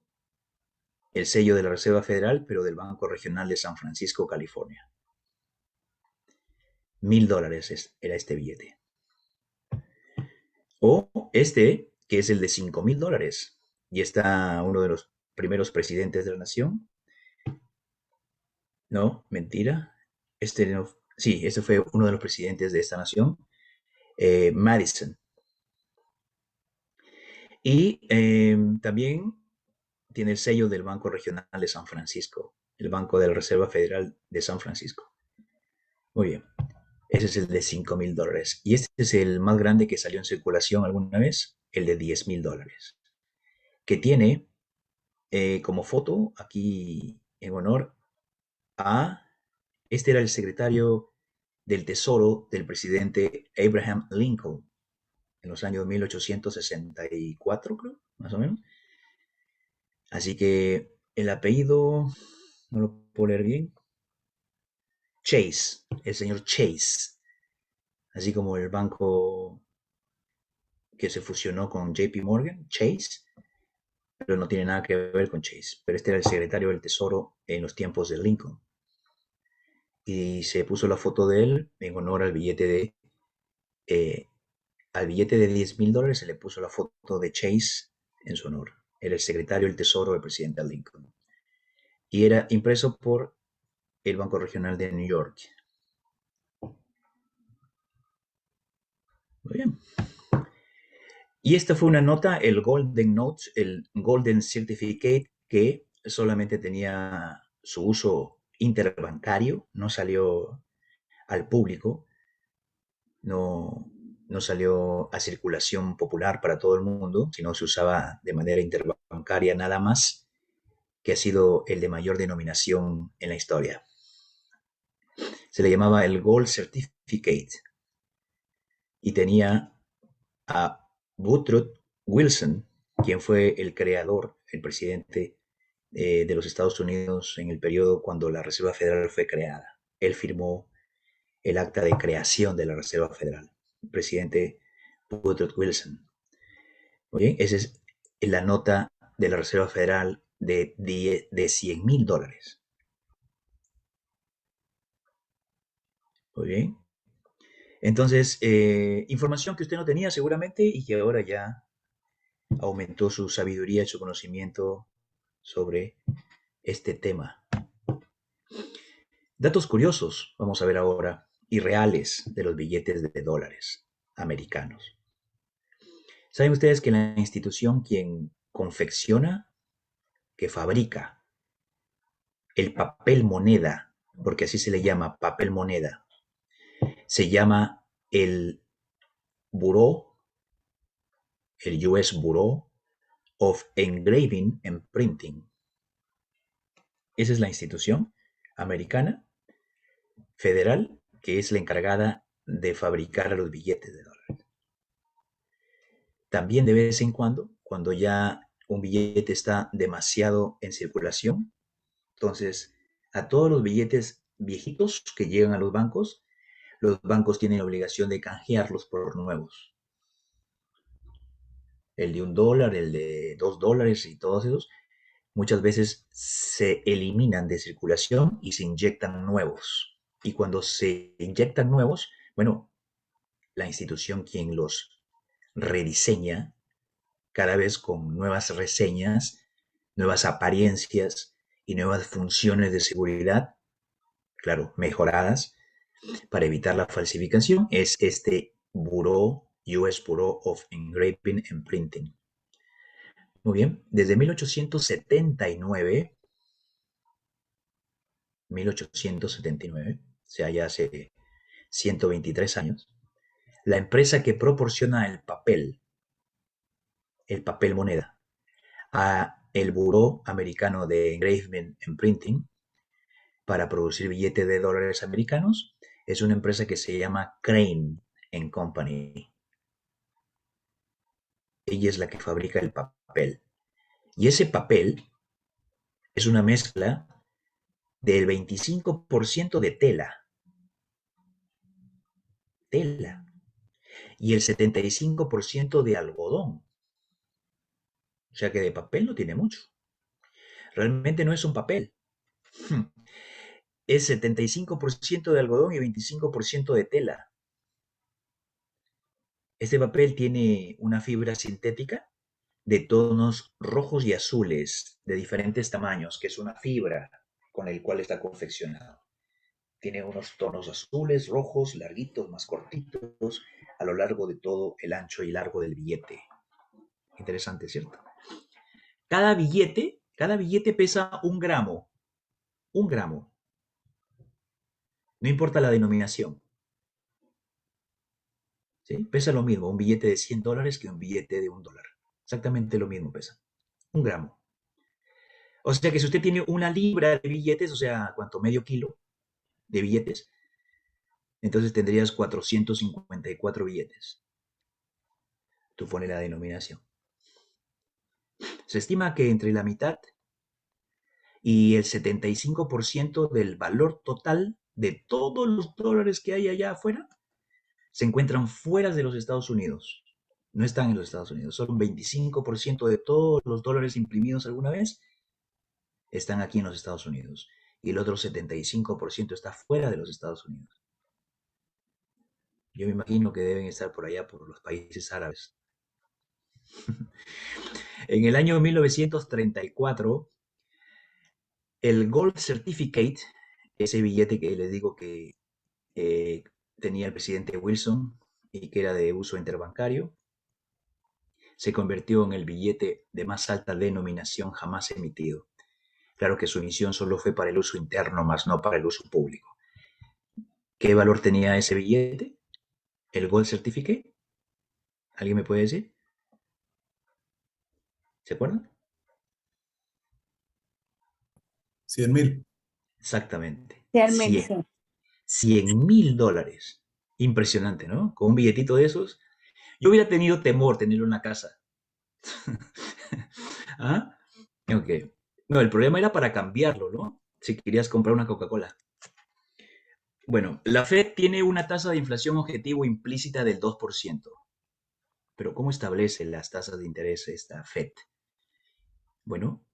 el sello de la Reserva Federal, pero del Banco Regional de San Francisco, California. $1,000 era este billete. O este, que es el de $5,000. Y está uno de los primeros presidentes de la nación. No, mentira. Este no, sí, este fue uno de los presidentes de esta nación, Madison. Y también tiene el sello del Banco Regional de San Francisco, el Banco de la Reserva Federal de San Francisco. Muy bien, ese es el de $5,000. Y este es el más grande que salió en circulación alguna vez, el de $10,000, que tiene como foto aquí en honor a, este era el secretario del Tesoro del presidente Abraham Lincoln en los años 1864, creo, más o menos. Así que el apellido, no lo puedo leer bien, Chase, el señor Chase, así como el banco que se fusionó con JP Morgan, Chase, pero no tiene nada que ver con Chase. Pero este era el secretario del Tesoro en los tiempos de Lincoln. Y se puso la foto de él en honor al billete de $10,000 se le puso la foto de Chase en su honor. Era el secretario del Tesoro del presidente Lincoln. Y era impreso por el Banco Regional de New York. Muy bien. Y esta fue una nota, el Golden Note, el Golden Certificate, que solamente tenía su uso interbancario, no salió al público, no, no salió a circulación popular para todo el mundo, sino se usaba de manera interbancaria nada más, que ha sido el de mayor denominación en la historia. Se le llamaba el Gold Certificate y tenía a Woodrow Wilson, quien fue el creador, el presidente de los Estados Unidos en el periodo cuando la Reserva Federal fue creada. Él firmó el acta de creación de la Reserva Federal, el presidente Woodrow Wilson. Muy bien, esa es la nota de la Reserva Federal de $100,000. Muy bien. Entonces, información que usted no tenía seguramente y que ahora ya aumentó su sabiduría y su conocimiento sobre este tema. Datos curiosos, vamos a ver ahora, y reales de los billetes de dólares americanos. ¿Saben ustedes que la institución quien confecciona, que fabrica el papel moneda, porque así se le llama papel moneda, se llama el Bureau, el US Bureau of Engraving and Printing? Esa es la institución americana federal que es la encargada de fabricar los billetes de dólar. También de vez en cuando ya un billete está demasiado en circulación, entonces a todos los billetes viejitos que llegan a los bancos tienen la obligación de canjearlos por nuevos. El de $1, el de $2 y todos esos, muchas veces se eliminan de circulación y se inyectan nuevos. Y cuando se inyectan nuevos, bueno, la institución quien los rediseña cada vez con nuevas reseñas, nuevas apariencias y nuevas funciones de seguridad, claro, mejoradas para evitar la falsificación, es este Bureau, US Bureau of Engraving and Printing. Muy bien, desde 1879, o sea, ya hace 123 años, la empresa que proporciona el papel moneda, a el Buró Americano de Engraving and Printing para producir billetes de dólares americanos, es una empresa que se llama Crane Company. Ella es la que fabrica el papel. Y ese papel es una mezcla del 25% de tela, y el 75% de algodón. O sea que de papel no tiene mucho. Realmente no es un papel. Es 75% de algodón y 25% de tela. Este papel tiene una fibra sintética de tonos rojos y azules de diferentes tamaños, que es una fibra con el cual está confeccionado. Tiene unos tonos azules, rojos, larguitos, más cortitos, a lo largo de todo el ancho y largo del billete. Interesante, ¿cierto? Cada billete pesa 1 gramo. 1 gramo. No importa la denominación. ¿Sí? Pesa lo mismo un billete de $100 que un billete de $1. Exactamente lo mismo pesa. 1 gramo. O sea que si usted tiene 1 libra de billetes, o sea, ¿cuánto? Medio kilo de billetes, entonces tendrías 454 billetes. Tú pones la denominación. Se estima que entre la mitad y el 75% del valor total de todos los dólares que hay allá afuera se encuentran fuera de los Estados Unidos. No están en los Estados Unidos. Solo un 25% de todos los dólares imprimidos alguna vez están aquí en los Estados Unidos. Y el otro 75% está fuera de los Estados Unidos. Yo me imagino que deben estar por allá, por los países árabes. En el año 1934, el Gold Certificate, ese billete que les digo que tenía el presidente Wilson y que era de uso interbancario, se convirtió en el billete de más alta denominación jamás emitido. Claro que su emisión solo fue para el uso interno, más no para el uso público. ¿Qué valor tenía ese billete? ¿El Gold Certificate? ¿Alguien me puede decir? ¿Se acuerdan? 100.000. Exactamente. Realmente sí. 100.000 dólares. Impresionante, ¿no? Con un billetito de esos. Yo hubiera tenido temor tenerlo en la casa. ¿Ah? Ok. No, el problema era para cambiarlo, ¿no? Si querías comprar una Coca-Cola. Bueno, la Fed tiene una tasa de inflación objetivo implícita del 2%. Pero ¿cómo establece las tasas de interés esta Fed? Bueno,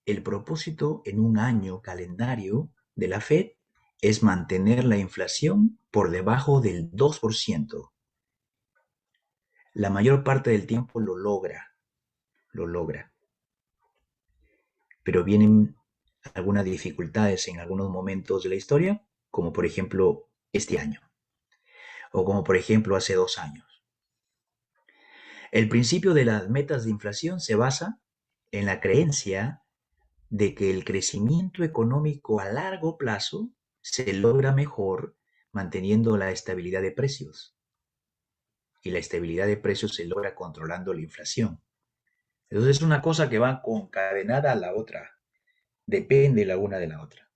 el propósito en un año calendario de la Fed es mantener la inflación por debajo del 2%. La mayor parte del tiempo lo logra. Pero vienen algunas dificultades en algunos momentos de la historia, como por ejemplo este año, o como por ejemplo hace 2 años. El principio de las metas de inflación se basa en la creencia de que el crecimiento económico a largo plazo se logra mejor manteniendo la estabilidad de precios. Y la estabilidad de precios se logra controlando la inflación. Entonces es una cosa que va concadenada a la otra. Depende la una de la otra.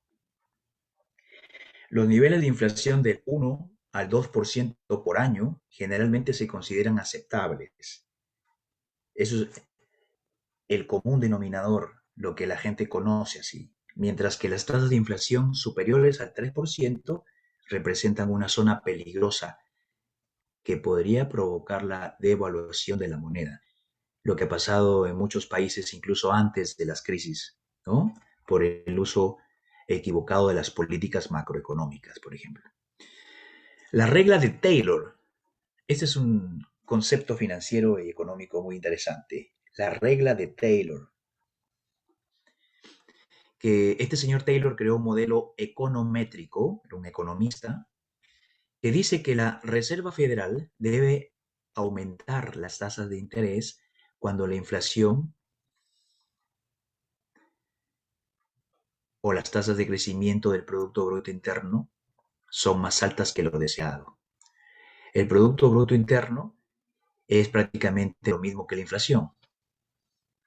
Los niveles de inflación del 1 al 2% por año generalmente se consideran aceptables. Eso es el común denominador, lo que la gente conoce así. Mientras que las tasas de inflación superiores al 3% representan una zona peligrosa que podría provocar la devaluación de la moneda, lo que ha pasado en muchos países incluso antes de las crisis, ¿no? Por el uso equivocado de las políticas macroeconómicas, por ejemplo. La regla de Taylor. Este es un concepto financiero y económico muy interesante. La regla de Taylor. Que este señor Taylor creó un modelo econométrico, era un economista, que dice que la Reserva Federal debe aumentar las tasas de interés cuando la inflación o las tasas de crecimiento del Producto Bruto Interno son más altas que lo deseado. El Producto Bruto Interno es prácticamente lo mismo que la inflación.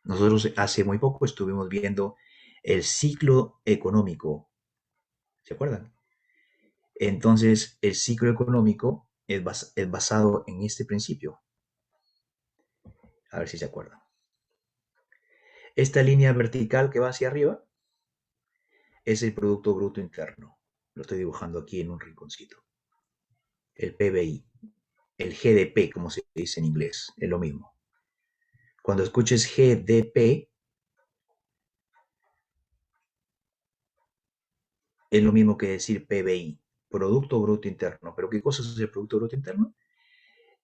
Nosotros hace muy poco estuvimos viendo el ciclo económico, ¿se acuerdan? Entonces, el ciclo económico es basado en este principio. A ver si se acuerdan. Esta línea vertical que va hacia arriba es el Producto Bruto Interno. Lo estoy dibujando aquí en un rinconcito. El PBI, el GDP, como se dice en inglés, es lo mismo. Cuando escuches GDP, es lo mismo que decir PBI, Producto Bruto Interno. ¿Pero qué cosa es el Producto Bruto Interno?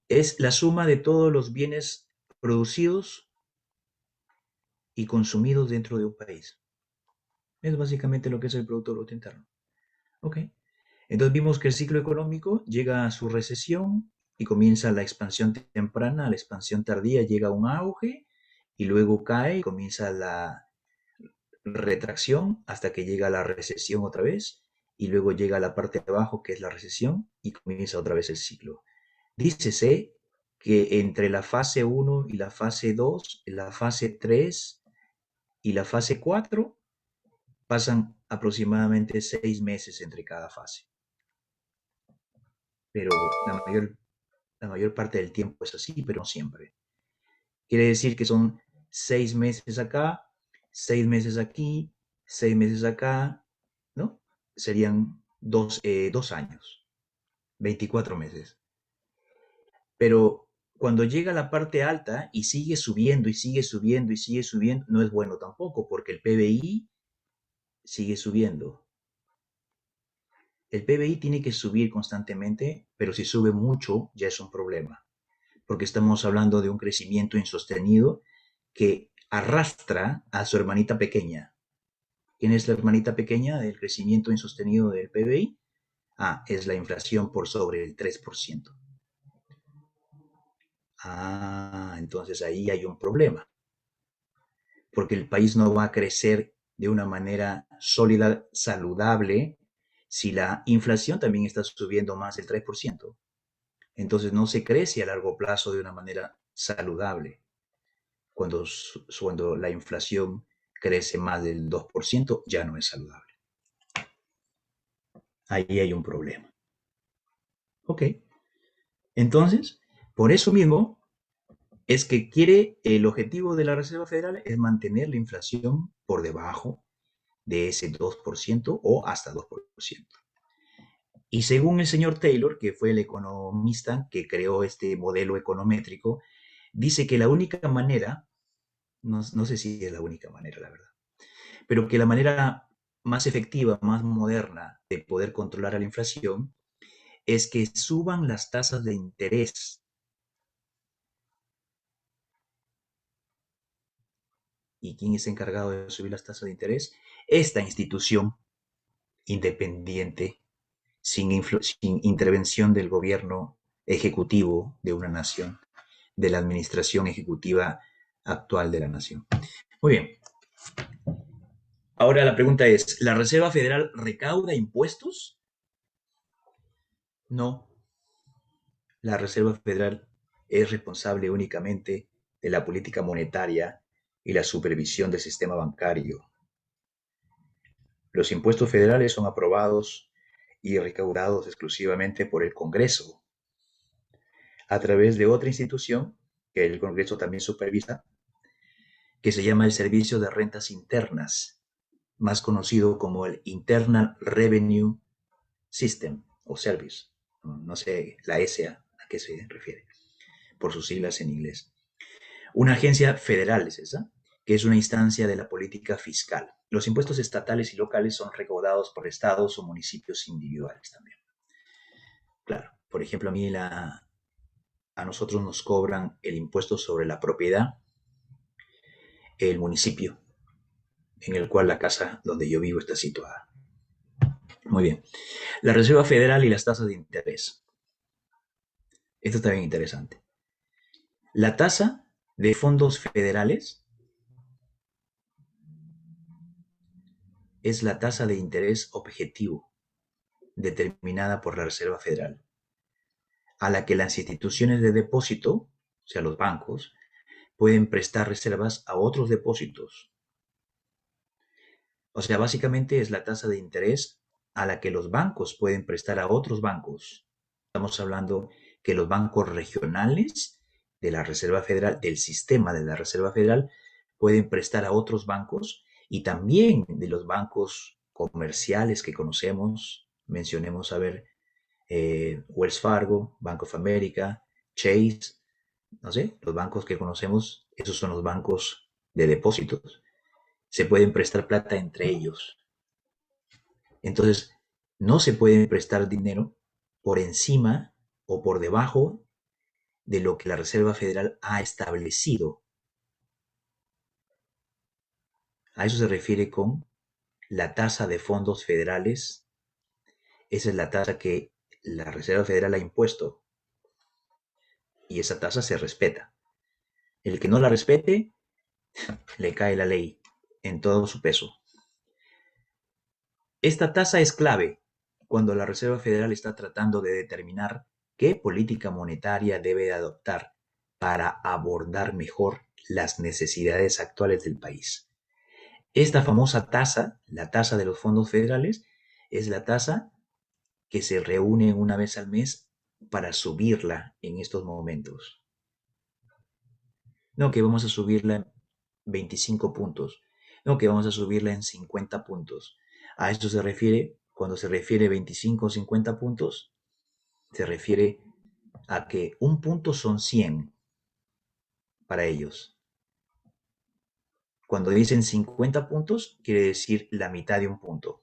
Es la suma de todos los bienes producidos y consumidos dentro de un país. Es básicamente lo que es el Producto Bruto Interno. ¿Ok? Entonces vimos que el ciclo económico llega a su recesión y comienza la expansión temprana, la expansión tardía llega a un auge y luego cae y comienza la retracción hasta que llega la recesión otra vez y luego llega la parte de abajo que es la recesión y comienza otra vez el ciclo. Dícese que entre la fase 1 y la fase 2, la fase 3 y la fase 4 pasan aproximadamente 6 meses entre cada fase. Pero la mayor parte del tiempo es así, pero no siempre. Quiere decir que son 6 meses acá, 6 meses aquí, 6 meses acá, ¿no? Serían 2 años, 24 meses. Pero cuando llega a la parte alta y sigue subiendo y sigue subiendo y sigue subiendo, no es bueno tampoco, porque el PBI sigue subiendo. El PBI tiene que subir constantemente, pero si sube mucho ya es un problema, porque estamos hablando de un crecimiento insostenido que arrastra a su hermanita pequeña. ¿Quién es la hermanita pequeña del crecimiento insostenido del PBI? Es la inflación por sobre el 3%. Entonces ahí hay un problema, porque el país no va a crecer de una manera sólida, saludable, si la inflación también está subiendo más del 3%. Entonces no se crece a largo plazo de una manera saludable. Cuando la inflación crece más del 2%, ya no es saludable. Ahí hay un problema. Ok. Entonces, por eso mismo, es que el objetivo de la Reserva Federal es mantener la inflación por debajo de ese 2% o hasta 2%. Y según el señor Taylor, que fue el economista que creó este modelo econométrico, dice que la única manera, no sé si es la única manera, la verdad, pero que la manera más efectiva, más moderna de poder controlar a la inflación es que suban las tasas de interés. ¿Y quién es encargado de subir las tasas de interés? Esta institución independiente, sin intervención del gobierno ejecutivo de una nación, de la administración ejecutiva actual de la nación. Muy bien. Ahora la pregunta es, ¿la Reserva Federal recauda impuestos? No. La Reserva Federal es responsable únicamente de la política monetaria y la supervisión del sistema bancario. Los impuestos federales son aprobados y recaudados exclusivamente por el Congreso, a través de otra institución que el Congreso también supervisa, que se llama el Servicio de Rentas Internas, más conocido como el Internal Revenue System o Service. No sé la S a qué se refiere, por sus siglas en inglés. Una agencia federal es esa, que es una instancia de la política fiscal. Los impuestos estatales y locales son recaudados por estados o municipios individuales también. Claro, por ejemplo, a nosotros nos cobran el impuesto sobre la propiedad, el municipio en el cual la casa donde yo vivo está situada. Muy bien. La Reserva Federal y las tasas de interés. Esto está bien interesante. La tasa de fondos federales es la tasa de interés objetivo determinada por la Reserva Federal, a la que las instituciones de depósito, o sea, los bancos, pueden prestar reservas a otros depósitos. O sea, básicamente es la tasa de interés a la que los bancos pueden prestar a otros bancos. Estamos hablando que los bancos regionales de la Reserva Federal, del sistema de la Reserva Federal, pueden prestar a otros bancos y también de los bancos comerciales que conocemos. Mencionemos, a ver, Wells Fargo, Bank of America, Chase, no sé, los bancos que conocemos, esos son los bancos de depósitos. Se pueden prestar plata entre ellos. Entonces, no se puede prestar dinero por encima o por debajo de lo que la Reserva Federal ha establecido. A eso se refiere con la tasa de fondos federales. Esa es la tasa que la Reserva Federal ha impuesto y esa tasa se respeta. El que no la respete, le cae la ley en todo su peso. Esta tasa es clave cuando la Reserva Federal está tratando de determinar qué política monetaria debe adoptar para abordar mejor las necesidades actuales del país. Esta famosa tasa, la tasa de los fondos federales, es la tasa que se reúne una vez al mes para subirla en estos momentos. No que vamos a subirla en 25 puntos, no que vamos a subirla en 50 puntos. A esto se refiere, cuando se refiere 25 o 50 puntos, se refiere a que un punto son 100 para ellos. Cuando dicen 50 puntos, quiere decir la mitad de un punto.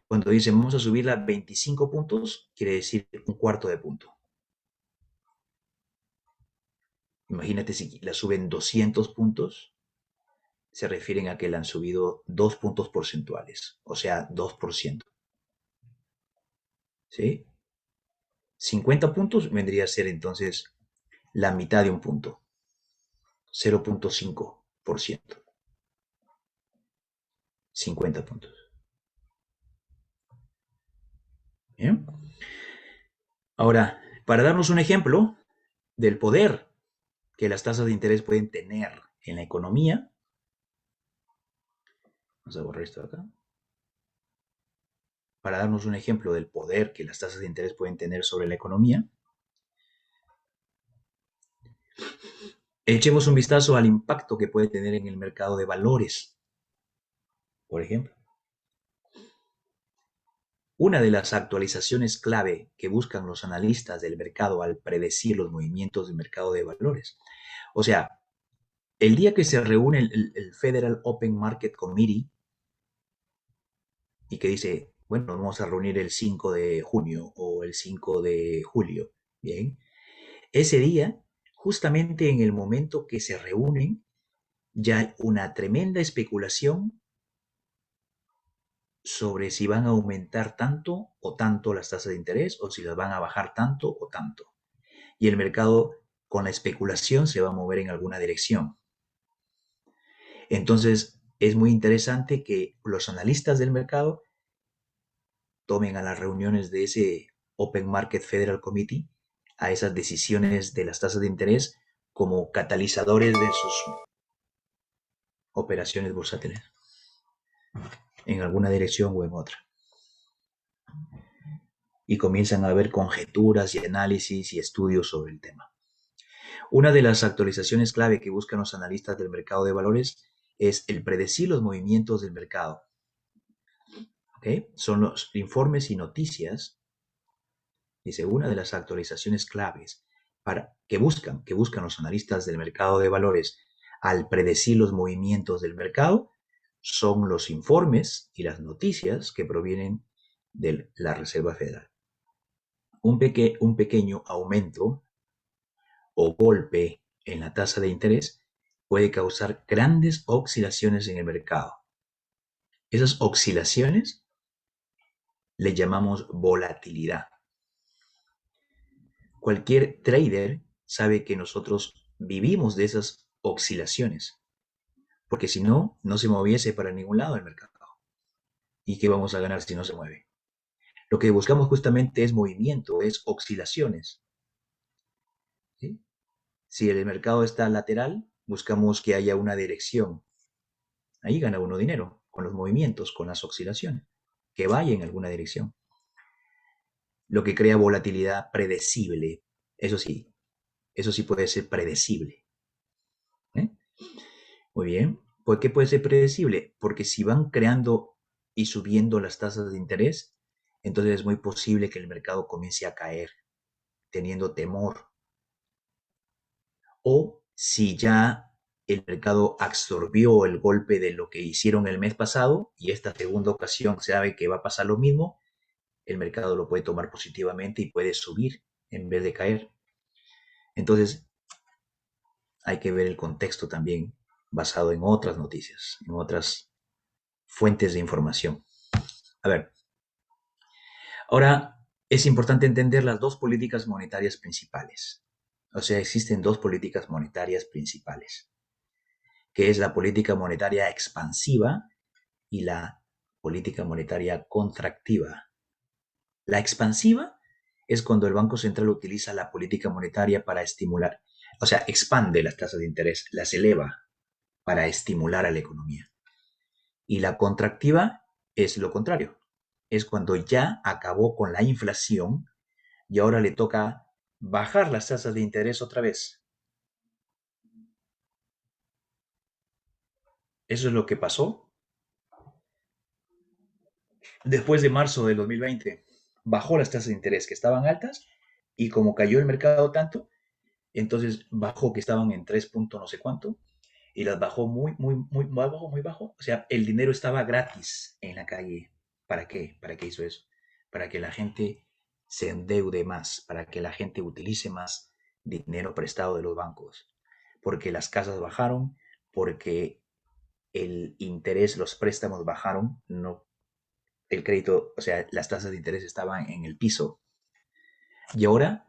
Cuando dicen vamos a subirla a 25 puntos, quiere decir un cuarto de punto. Imagínate si la suben 200 puntos, se refieren a que la han subido 2 puntos porcentuales, o sea, 2%. ¿Sí? 50 puntos vendría a ser entonces la mitad de un punto, 0.5%. 50 puntos. ¿Bien? Ahora, para darnos un ejemplo del poder que las tasas de interés pueden tener en la economía, vamos a borrar esto de acá. Para darnos un ejemplo del poder que las tasas de interés pueden tener sobre la economía, echemos un vistazo al impacto que puede tener en el mercado de valores, por ejemplo. Una de las actualizaciones clave que buscan los analistas del mercado al predecir los movimientos del mercado de valores. O sea, el día que se reúne el Federal Open Market Committee y que dice, bueno, nos vamos a reunir el 5 de junio o el 5 de julio, ¿bien? Ese día, justamente en el momento que se reúnen, ya hay una tremenda especulación sobre si van a aumentar tanto o tanto las tasas de interés o si las van a bajar tanto o tanto. Y el mercado con la especulación se va a mover en alguna dirección. Entonces, es muy interesante que los analistas del mercado tomen a las reuniones de ese Open Market Federal Committee, a esas decisiones de las tasas de interés como catalizadores de sus operaciones bursátiles, en alguna dirección o en otra. Y comienzan a haber conjeturas y análisis y estudios sobre el tema. Una de las actualizaciones clave que buscan los analistas del mercado de valores es el predecir los movimientos del mercado. ¿Okay? Son los informes y noticias. Dice, una de las actualizaciones claves que buscan los analistas del mercado de valores al predecir los movimientos del mercado son los informes y las noticias que provienen de la Reserva Federal. Un pequeño aumento o golpe en la tasa de interés puede causar grandes oscilaciones en el mercado. Esas oscilaciones le llamamos volatilidad. Cualquier trader sabe que nosotros vivimos de esas oscilaciones, porque si no, no se moviese para ningún lado el mercado. ¿Y qué vamos a ganar si no se mueve? Lo que buscamos justamente es movimiento, es oscilaciones. ¿Sí? Si el mercado está lateral, buscamos que haya una dirección. Ahí gana uno dinero, con los movimientos, con las oscilaciones, que vaya en alguna dirección. Lo que crea volatilidad predecible, eso sí puede ser predecible. ¿Eh? Muy bien. ¿Por qué puede ser predecible? Porque si van creando y subiendo las tasas de interés, entonces es muy posible que el mercado comience a caer, teniendo temor. O si ya el mercado absorbió el golpe de lo que hicieron el mes pasado y esta segunda ocasión sabe que va a pasar lo mismo, el mercado lo puede tomar positivamente y puede subir en vez de caer. Entonces, hay que ver el contexto también basado en otras noticias, en otras fuentes de información. A ver, ahora es importante entender las dos políticas monetarias principales. O sea, existen dos políticas monetarias principales, que es la política monetaria expansiva y la política monetaria contractiva. La expansiva es cuando el Banco Central utiliza la política monetaria para estimular, o sea, expande las tasas de interés, las eleva para estimular a la economía. Y la contractiva es lo contrario, es cuando ya acabó con la inflación y ahora le toca bajar las tasas de interés otra vez. Eso es lo que pasó después de marzo del 2020. Bajó las tasas de interés que estaban altas y como cayó el mercado tanto, entonces bajó que estaban en 3 puntos no sé cuánto y las bajó muy bajo, muy bajo. O sea, el dinero estaba gratis en la calle. ¿Para qué? ¿Para qué hizo eso? Para que la gente se endeude más, para que la gente utilice más dinero prestado de los bancos. Porque las casas bajaron, porque el interés, los préstamos bajaron, no, el crédito, o sea, las tasas de interés estaban en el piso. Y ahora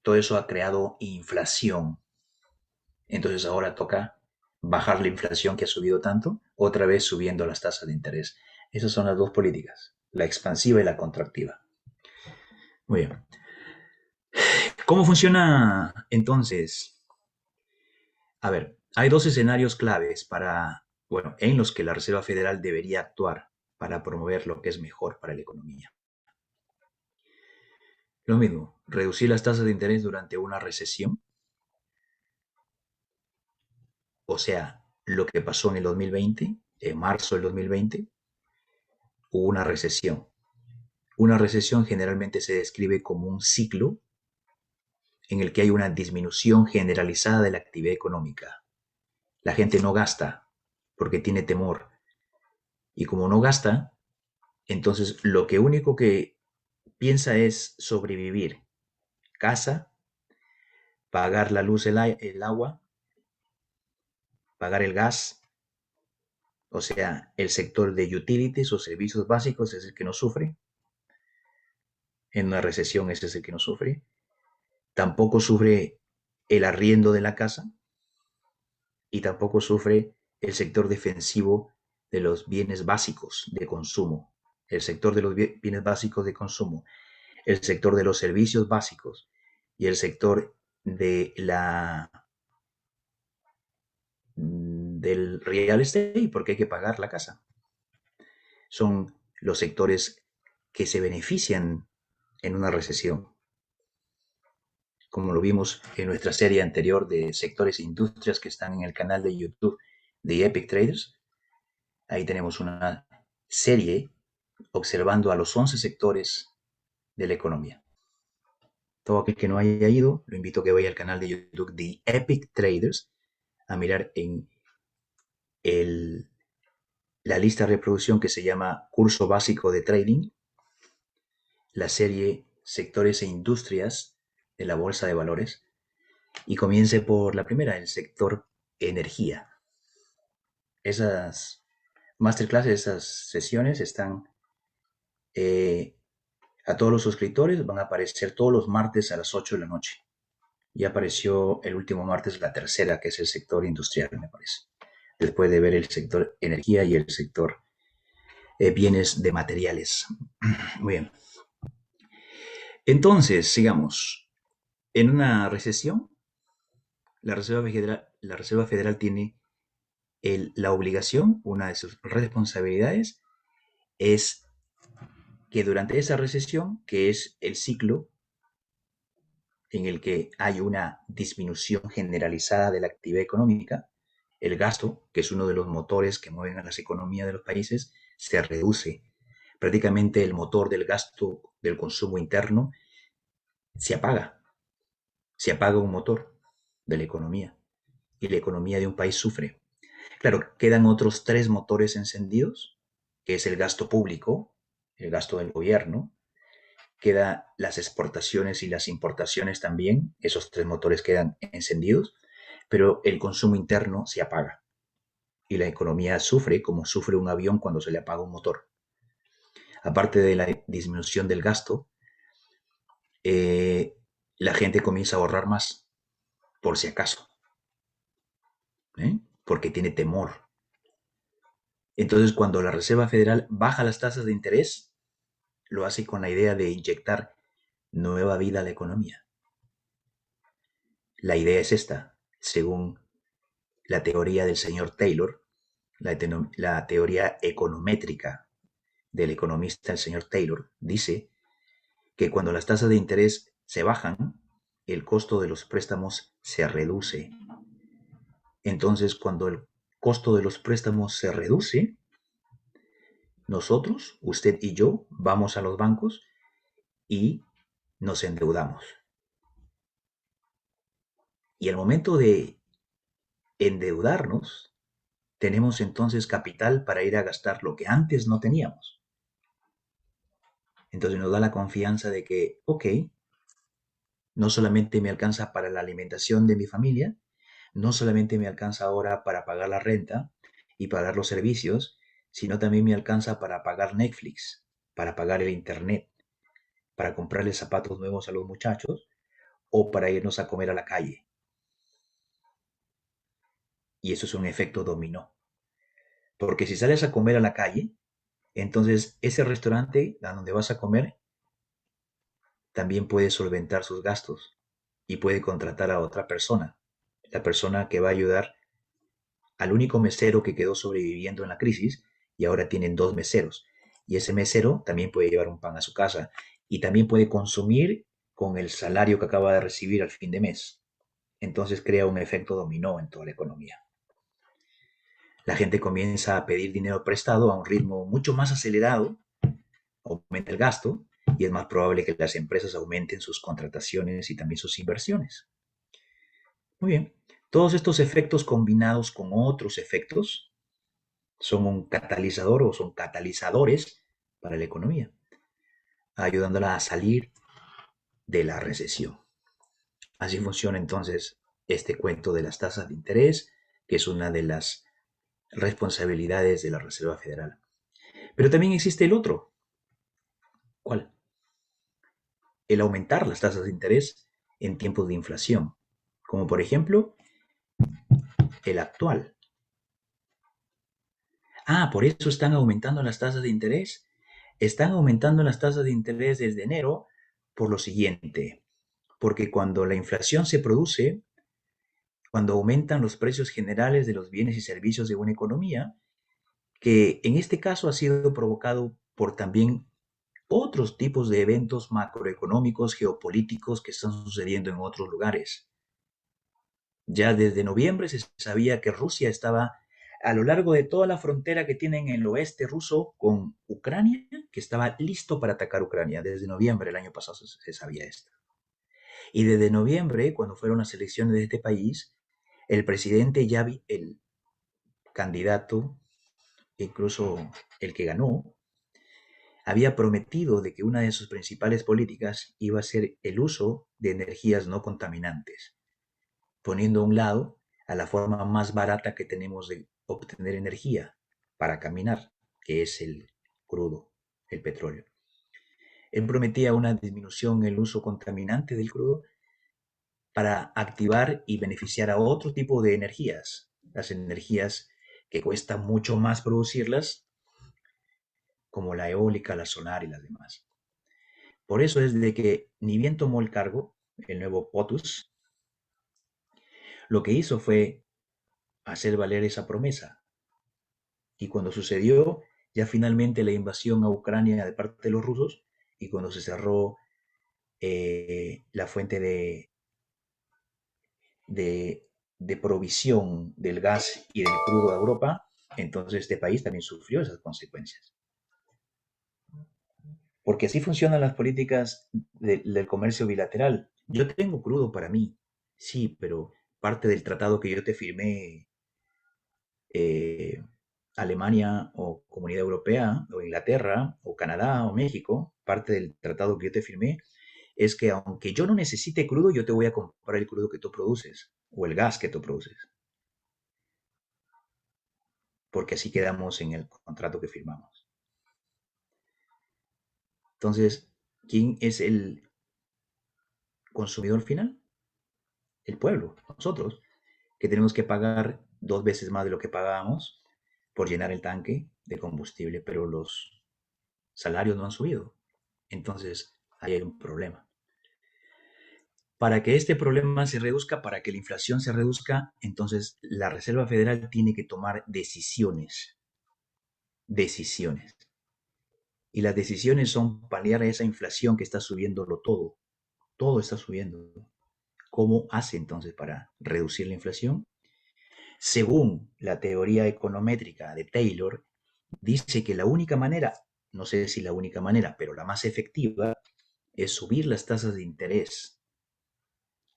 todo eso ha creado inflación. Entonces ahora toca bajar la inflación que ha subido tanto, otra vez subiendo las tasas de interés. Esas son las dos políticas, la expansiva y la contractiva. Muy bien. ¿Cómo funciona entonces? A ver, hay dos escenarios claves en los que la Reserva Federal debería actuar para promover lo que es mejor para la economía. Lo mismo, reducir las tasas de interés durante una recesión, o sea, lo que pasó en el 2020, en marzo del 2020, hubo una recesión. Una recesión generalmente se describe como un ciclo en el que hay una disminución generalizada de la actividad económica. La gente no gasta porque tiene temor. Y como no gasta, entonces lo que único que piensa es sobrevivir. Casa, pagar la luz, el agua, pagar el gas, o sea, el sector de utilities o servicios básicos es el que no sufre. En una recesión ese es el que no sufre. Tampoco sufre el arriendo de la casa y tampoco sufre el sector defensivo de los bienes básicos de consumo. El sector de los bienes básicos de consumo, el sector de los servicios básicos y el sector de del real estate, porque hay que pagar la casa. Son los sectores que se benefician en una recesión, como lo vimos en nuestra serie anterior de sectores e industrias que están en el canal de YouTube de Epic Traders. Ahí tenemos una serie observando a los 11 sectores de la economía. Todo aquel que no haya ido, lo invito a que vaya al canal de YouTube de Epic Traders a mirar en la lista de reproducción que se llama Curso Básico de Trading, la serie Sectores e Industrias de la Bolsa de Valores, y comience por la primera, el sector energía. Esas masterclasses, esas sesiones están a todos los suscriptores, van a aparecer todos los martes a las 8 de la noche. Ya apareció el último martes la tercera, que es el sector industrial, me parece. Después de ver el sector energía y el sector bienes de materiales. Muy bien. Entonces, sigamos. En una recesión, la Reserva Federal tiene la obligación, una de sus responsabilidades, es que durante esa recesión, que es el ciclo en el que hay una disminución generalizada de la actividad económica, el gasto, que es uno de los motores que mueven a las economías de los países, se reduce. Prácticamente el motor del gasto del consumo interno se apaga. Se apaga un motor de la economía y la economía de un país sufre. Claro, quedan otros 3 motores encendidos, que es el gasto público, el gasto del gobierno, quedan las exportaciones y las importaciones también, esos 3 motores quedan encendidos, pero el consumo interno se apaga y la economía sufre como sufre un avión cuando se le apaga un motor. Aparte de la disminución del gasto, la gente comienza a ahorrar más, por si acaso, porque tiene temor. Entonces, cuando la Reserva Federal baja las tasas de interés, lo hace con la idea de inyectar nueva vida a la economía. La idea es esta, según la teoría del señor Taylor, la teoría econométrica del economista el señor Taylor, dice que cuando las tasas de interés se bajan, el costo de los préstamos se reduce. Entonces, cuando el costo de los préstamos se reduce, nosotros, usted y yo, vamos a los bancos y nos endeudamos. Y al momento de endeudarnos, tenemos entonces capital para ir a gastar lo que antes no teníamos. Entonces nos da la confianza de que, ok, no solamente me alcanza para la alimentación de mi familia, no solamente me alcanza ahora para pagar la renta y pagar los servicios, sino también me alcanza para pagar Netflix, para pagar el internet, para comprarle zapatos nuevos a los muchachos o para irnos a comer a la calle. Y eso es un efecto dominó. Porque si sales a comer a la calle, entonces ese restaurante a donde vas a comer también puede solventar sus gastos y puede contratar a otra persona, la persona que va a ayudar al único mesero que quedó sobreviviendo en la crisis y ahora tienen 2 meseros. Y ese mesero también puede llevar un pan a su casa y también puede consumir con el salario que acaba de recibir al fin de mes. Entonces crea un efecto dominó en toda la economía. La gente comienza a pedir dinero prestado a un ritmo mucho más acelerado, aumenta el gasto y es más probable que las empresas aumenten sus contrataciones y también sus inversiones. Muy bien, todos estos efectos combinados con otros efectos son un catalizador o son catalizadores para la economía, ayudándola a salir de la recesión. Así funciona entonces este cuento de las tasas de interés que es una de las responsabilidades de la Reserva Federal. Pero también existe el otro. ¿Cuál? El aumentar las tasas de interés en tiempos de inflación, como por ejemplo el actual. Por eso están aumentando las tasas de interés. Están aumentando las tasas de interés desde enero por lo siguiente, porque cuando la inflación se produce, cuando aumentan los precios generales de los bienes y servicios de una economía, que en este caso ha sido provocado por también otros tipos de eventos macroeconómicos, geopolíticos que están sucediendo en otros lugares. Ya desde noviembre se sabía que Rusia estaba a lo largo de toda la frontera que tienen en el oeste ruso con Ucrania, que estaba listo para atacar Ucrania. Desde noviembre del año pasado se sabía esto. Y desde noviembre, cuando fueron las elecciones de este país, el presidente Yavi, el candidato, incluso el que ganó, había prometido de que una de sus principales políticas iba a ser el uso de energías no contaminantes, poniendo a un lado a la forma más barata que tenemos de obtener energía para caminar, que es el crudo, el petróleo. Él prometía una disminución en el uso contaminante del crudo para activar y beneficiar a otro tipo de energías, las energías que cuesta mucho más producirlas, como la eólica, la solar y las demás. Por eso es de que ni bien tomó el cargo, el nuevo POTUS, lo que hizo fue hacer valer esa promesa. Y cuando sucedió ya finalmente la invasión a Ucrania de parte de los rusos y cuando se cerró la fuente de provisión del gas y del crudo a Europa, entonces este país también sufrió esas consecuencias. Porque así funcionan las políticas del comercio bilateral. Yo tengo crudo para mí, sí, pero parte del tratado que yo te firmé, eh, Alemania o Comunidad Europea o Inglaterra o Canadá o México, parte del tratado que yo te firmé, es que aunque yo no necesite crudo, yo te voy a comprar el crudo que tú produces o el gas que tú produces. Porque así quedamos en el contrato que firmamos. Entonces, ¿quién es el consumidor final? El pueblo, nosotros, que tenemos que pagar 2 veces más de lo que pagábamos por llenar el tanque de combustible, pero los salarios no han subido. Entonces, ahí hay un problema. Para que este problema se reduzca, para que la inflación se reduzca, entonces la Reserva Federal tiene que tomar decisiones. Decisiones. Y las decisiones son paliar esa inflación que está subiéndolo todo. Todo está subiendo. ¿Cómo hace entonces para reducir la inflación? Según la teoría econométrica de Taylor, dice que la única manera, no sé si la única manera, pero la más efectiva, es subir las tasas de interés,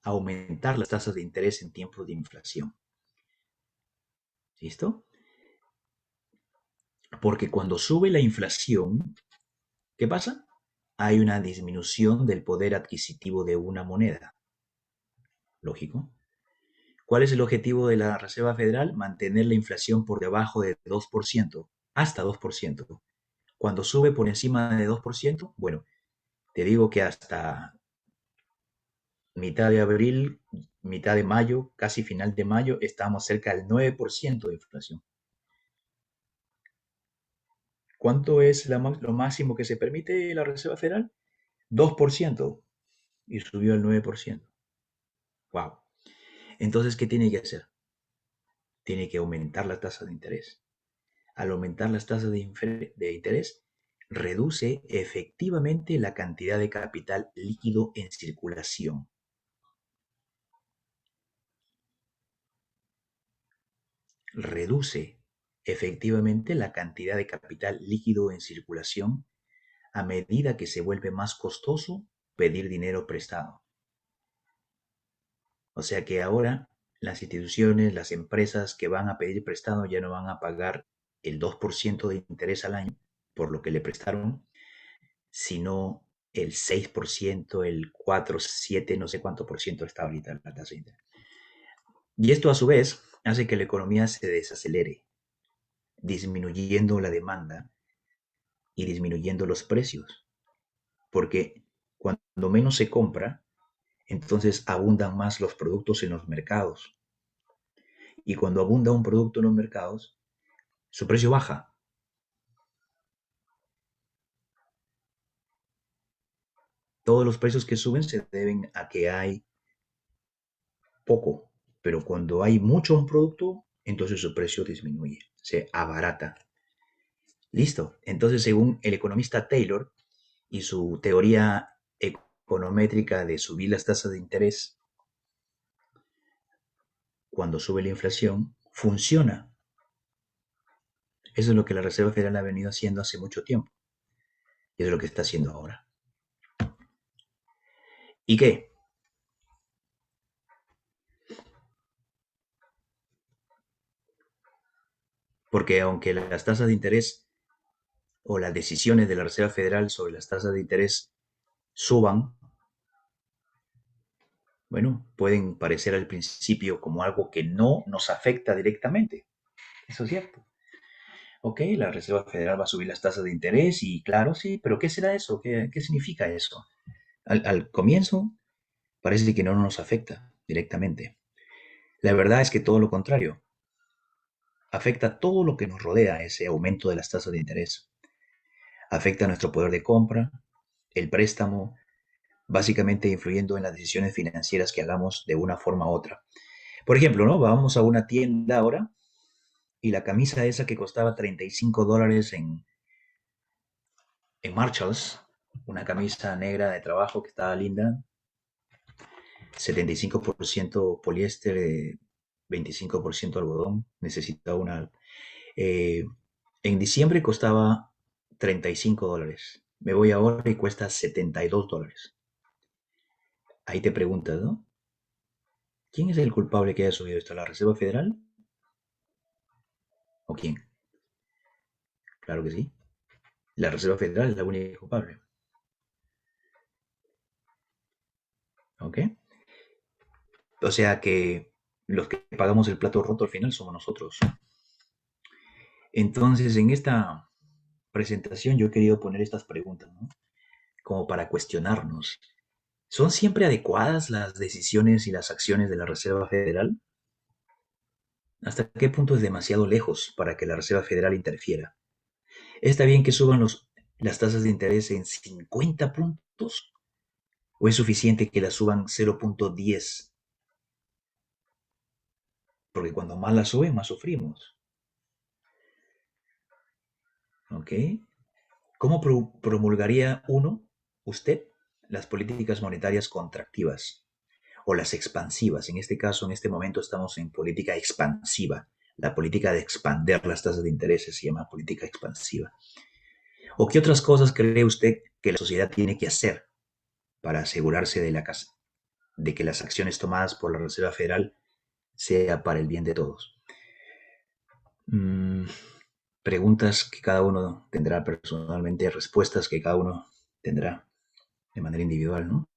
aumentar las tasas de interés en tiempos de inflación. ¿Listo? Porque cuando sube la inflación, ¿qué pasa? Hay una disminución del poder adquisitivo de una moneda. Lógico. ¿Cuál es el objetivo de la Reserva Federal? Mantener la inflación por debajo de 2%, hasta 2%. Cuando sube por encima de 2%, bueno, te digo que hasta mitad de abril, mitad de mayo, casi final de mayo, estamos cerca del 9% de inflación. ¿Cuánto es lo máximo que se permite la Reserva Federal? 2% y subió al 9%. ¡Wow! Entonces, ¿qué tiene que hacer? Tiene que aumentar la tasa de interés. Al aumentar las tasas de interés, reduce efectivamente la cantidad de capital líquido en circulación. Reduce efectivamente la cantidad de capital líquido en circulación a medida que se vuelve más costoso pedir dinero prestado. O sea que ahora las instituciones, las empresas que van a pedir prestado ya no van a pagar el 2% de interés al año por lo que le prestaron, sino el 6%, el 4, 7, no sé cuánto por ciento está ahorita la tasa de interés. Y esto a su vez hace que la economía se desacelere, disminuyendo la demanda y disminuyendo los precios, porque cuando menos se compra, entonces abundan más los productos en los mercados. Y cuando abunda un producto en los mercados, su precio baja. Todos los precios que suben se deben a que hay poco, pero cuando hay mucho un producto, entonces su precio disminuye, se abarata. Listo. Entonces, según el economista Taylor y su teoría econométrica de subir las tasas de interés, cuando sube la inflación, funciona. Eso es lo que la Reserva Federal ha venido haciendo hace mucho tiempo. Y es lo que está haciendo ahora. ¿Y qué? Porque aunque las tasas de interés o las decisiones de la Reserva Federal sobre las tasas de interés suban, bueno, pueden parecer al principio como algo que no nos afecta directamente. Eso es cierto. Ok, la Reserva Federal va a subir las tasas de interés y claro, sí, pero ¿qué será eso? ¿Qué significa eso? Al comienzo parece que no nos afecta directamente. La verdad es que todo lo contrario. Afecta todo lo que nos rodea ese aumento de las tasas de interés. Afecta nuestro poder de compra, el préstamo, básicamente influyendo en las decisiones financieras que hagamos de una forma u otra. Por ejemplo, ¿no? Vamos a una tienda ahora y la camisa esa que costaba $35 en Marshalls, una camisa negra de trabajo que estaba linda, 75% poliéster, 25% algodón, necesitaba una... eh, en diciembre costaba $35. Me voy ahora y cuesta $72. Ahí te preguntas, ¿no? ¿Quién es el culpable que haya subido esto? ¿La Reserva Federal? ¿O quién? Claro que sí. La Reserva Federal es la única culpable. ¿Ok? O sea que los que pagamos el plato roto al final somos nosotros. Entonces, en esta presentación yo he querido poner estas preguntas, ¿no? Como para cuestionarnos. ¿Son siempre adecuadas las decisiones y las acciones de la Reserva Federal? ¿Hasta qué punto es demasiado lejos para que la Reserva Federal interfiera? ¿Está bien que suban las tasas de interés en 50 puntos? ¿O es suficiente que las suban 0,10? Porque cuando más las suben, más sufrimos. ¿Ok? ¿Cómo promulgaría usted, las políticas monetarias contractivas o las expansivas? En este caso, en este momento estamos en política expansiva. La política de expander las tasas de interés se llama política expansiva. ¿O qué otras cosas cree usted que la sociedad tiene que hacer para asegurarse de que las acciones tomadas por la Reserva Federal sea para el bien de todos? Mm, Preguntas que cada uno tendrá personalmente, respuestas que cada uno tendrá de manera individual, ¿no?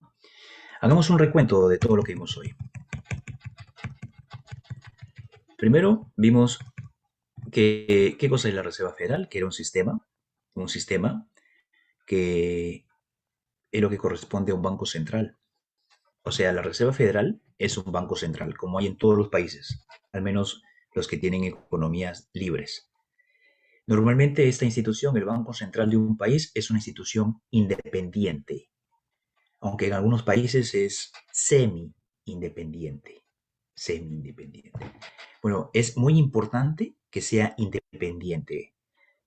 Hagamos un recuento de todo lo que vimos hoy. Primero vimos qué cosa es la Reserva Federal, que era un sistema que es lo que corresponde a un banco central. O sea, la Reserva Federal es un banco central, como hay en todos los países, al menos los que tienen economías libres. Normalmente esta institución, el Banco Central de un país, es una institución independiente, aunque en algunos países es semi-independiente. Semi-independiente. Bueno, es muy importante que sea independiente,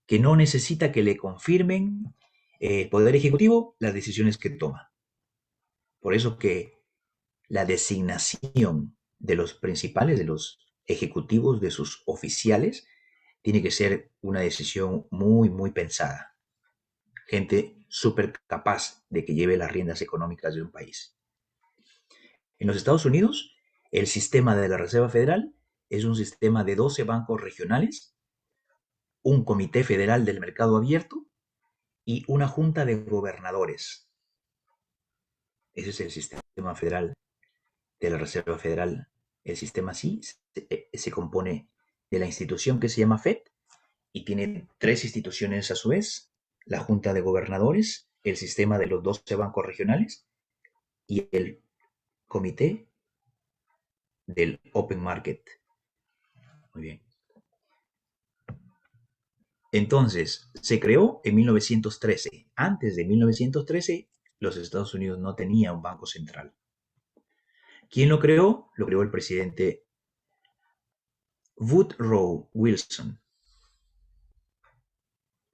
que no necesita que le confirmen el Poder Ejecutivo las decisiones que toma. Por eso que la designación de los principales, de los ejecutivos, de sus oficiales, tiene que ser una decisión muy, muy pensada. Gente súper capaz de que lleve las riendas económicas de un país. En los Estados Unidos, el sistema de la Reserva Federal es un sistema de 12 bancos regionales, un comité federal del mercado abierto y una junta de gobernadores. Ese es el sistema federal de la Reserva Federal El sistema sí se compone de la institución que se llama Fed y tiene tres instituciones a su vez: la Junta de Gobernadores, el sistema de los 12 bancos regionales y el comité del Open Market. Muy bien. Entonces, se creó en 1913. Antes de 1913, los Estados Unidos no tenían un banco central. ¿Quién lo creó? Lo creó el presidente Woodrow Wilson.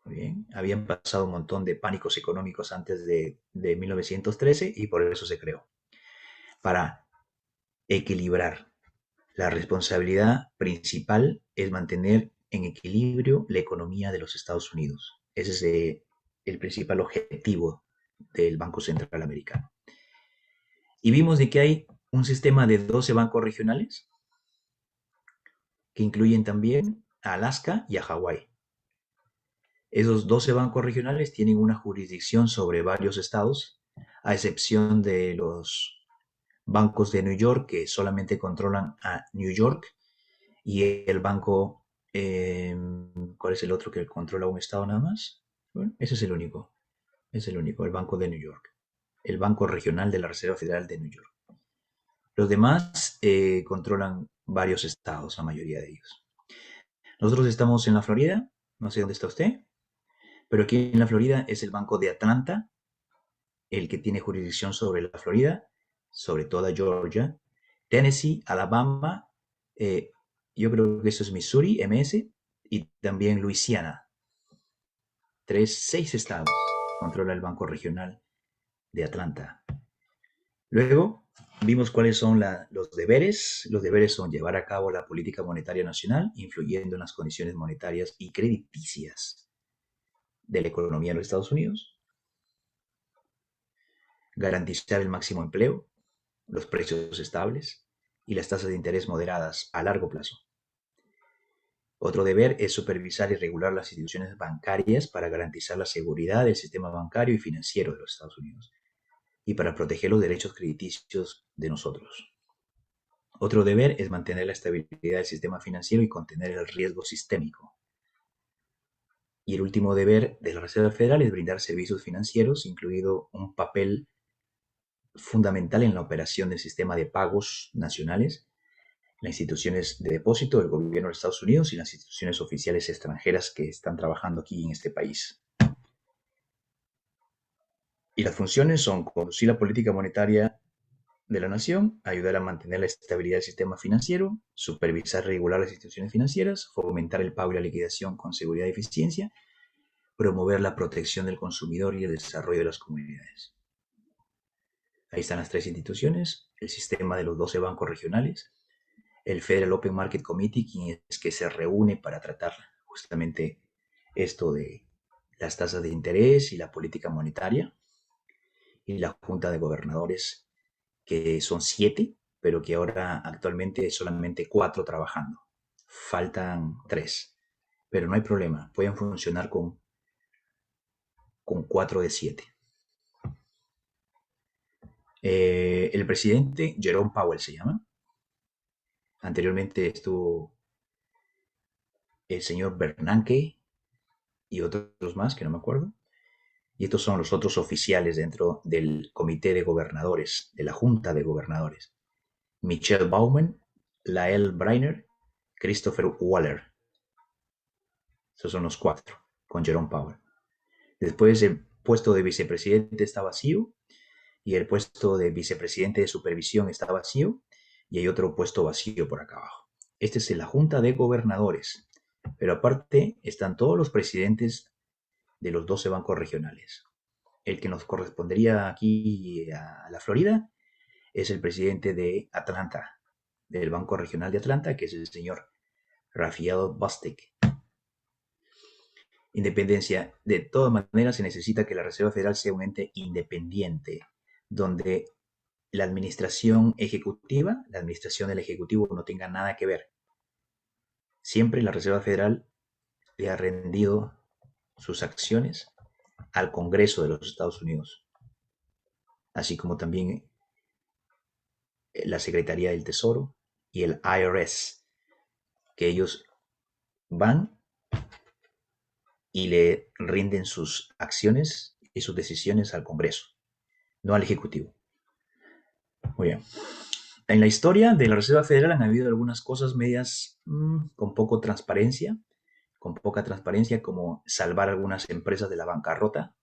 Muy bien. Habían pasado un montón de pánicos económicos antes de 1913 y por eso se creó. Para equilibrar. La responsabilidad principal es mantener en equilibrio la economía de los Estados Unidos. Ese es el principal objetivo del Banco Central Americano. Y vimos de que hay un sistema de 12 bancos regionales que incluyen también a Alaska y a Hawái. Esos 12 bancos regionales tienen una jurisdicción sobre varios estados, a excepción de los bancos de New York, que solamente controlan a New York, y el banco, ¿cuál es el otro que controla un estado nada más? Bueno, ese es el único, el Banco de New York, el Banco Regional de la Reserva Federal de New York. Los demás controlan varios estados, la mayoría de ellos. Nosotros estamos en la Florida, no sé dónde está usted, pero aquí en la Florida es el Banco de Atlanta, el que tiene jurisdicción sobre la Florida, sobre toda Georgia, Tennessee, Alabama, yo creo que eso es Missouri, MS, y también Luisiana. 6 estados controla el Banco Regional de Atlanta. Luego vimos cuáles son los deberes. Los deberes son llevar a cabo la política monetaria nacional, influyendo en las condiciones monetarias y crediticias de la economía de los Estados Unidos, garantizar el máximo empleo, los precios estables y las tasas de interés moderadas a largo plazo. Otro deber es supervisar y regular las instituciones bancarias para garantizar la seguridad del sistema bancario y financiero de los Estados Unidos y para proteger los derechos crediticios de nosotros. Otro deber es mantener la estabilidad del sistema financiero y contener el riesgo sistémico. Y el último deber de la Reserva Federal es brindar servicios financieros, incluido un papel fundamental en la operación del sistema de pagos nacionales, las instituciones de depósito del gobierno de Estados Unidos y las instituciones oficiales extranjeras que están trabajando aquí en este país. Y las funciones son conducir la política monetaria de la nación, ayudar a mantener la estabilidad del sistema financiero, supervisar y regular las instituciones financieras, fomentar el pago y la liquidación con seguridad y eficiencia, promover la protección del consumidor y el desarrollo de las comunidades. Ahí están las tres instituciones: el sistema de los 12 bancos regionales, el Federal Open Market Committee, quien es que se reúne para tratar justamente esto de las tasas de interés y la política monetaria, y la Junta de Gobernadores, que son 7, pero que ahora actualmente hay solamente 4 trabajando. Faltan 3, pero no hay problema, pueden funcionar con 4 de 7. El presidente, Jerome Powell se llama. Anteriormente estuvo el señor Bernanke y otros más que no me acuerdo. Y estos son los otros oficiales dentro del Comité de Gobernadores, de la Junta de Gobernadores: Michelle Bowman, Lael Brainerd, Christopher Waller. Esos son los 4, con Jerome Powell. Después el puesto de vicepresidente está vacío y el puesto de vicepresidente de supervisión está vacío y hay otro puesto vacío por acá abajo. Este es la Junta de Gobernadores, pero aparte están todos los presidentes de los 12 bancos regionales. El que nos correspondería aquí a la Florida es el presidente de Atlanta, del Banco Regional de Atlanta, que es el señor Raphael Bostic. Independencia. De todas maneras, se necesita que la Reserva Federal sea un ente independiente, donde la administración ejecutiva, la administración del Ejecutivo no tenga nada que ver. Siempre la Reserva Federal le ha rendido sus acciones al Congreso de los Estados Unidos, así como también la Secretaría del Tesoro y el IRS, que ellos van y le rinden sus acciones y sus decisiones al Congreso, no al Ejecutivo. Muy bien. En la historia de la Reserva Federal han habido algunas cosas medias con poca transparencia, como salvar algunas empresas de la bancarrota.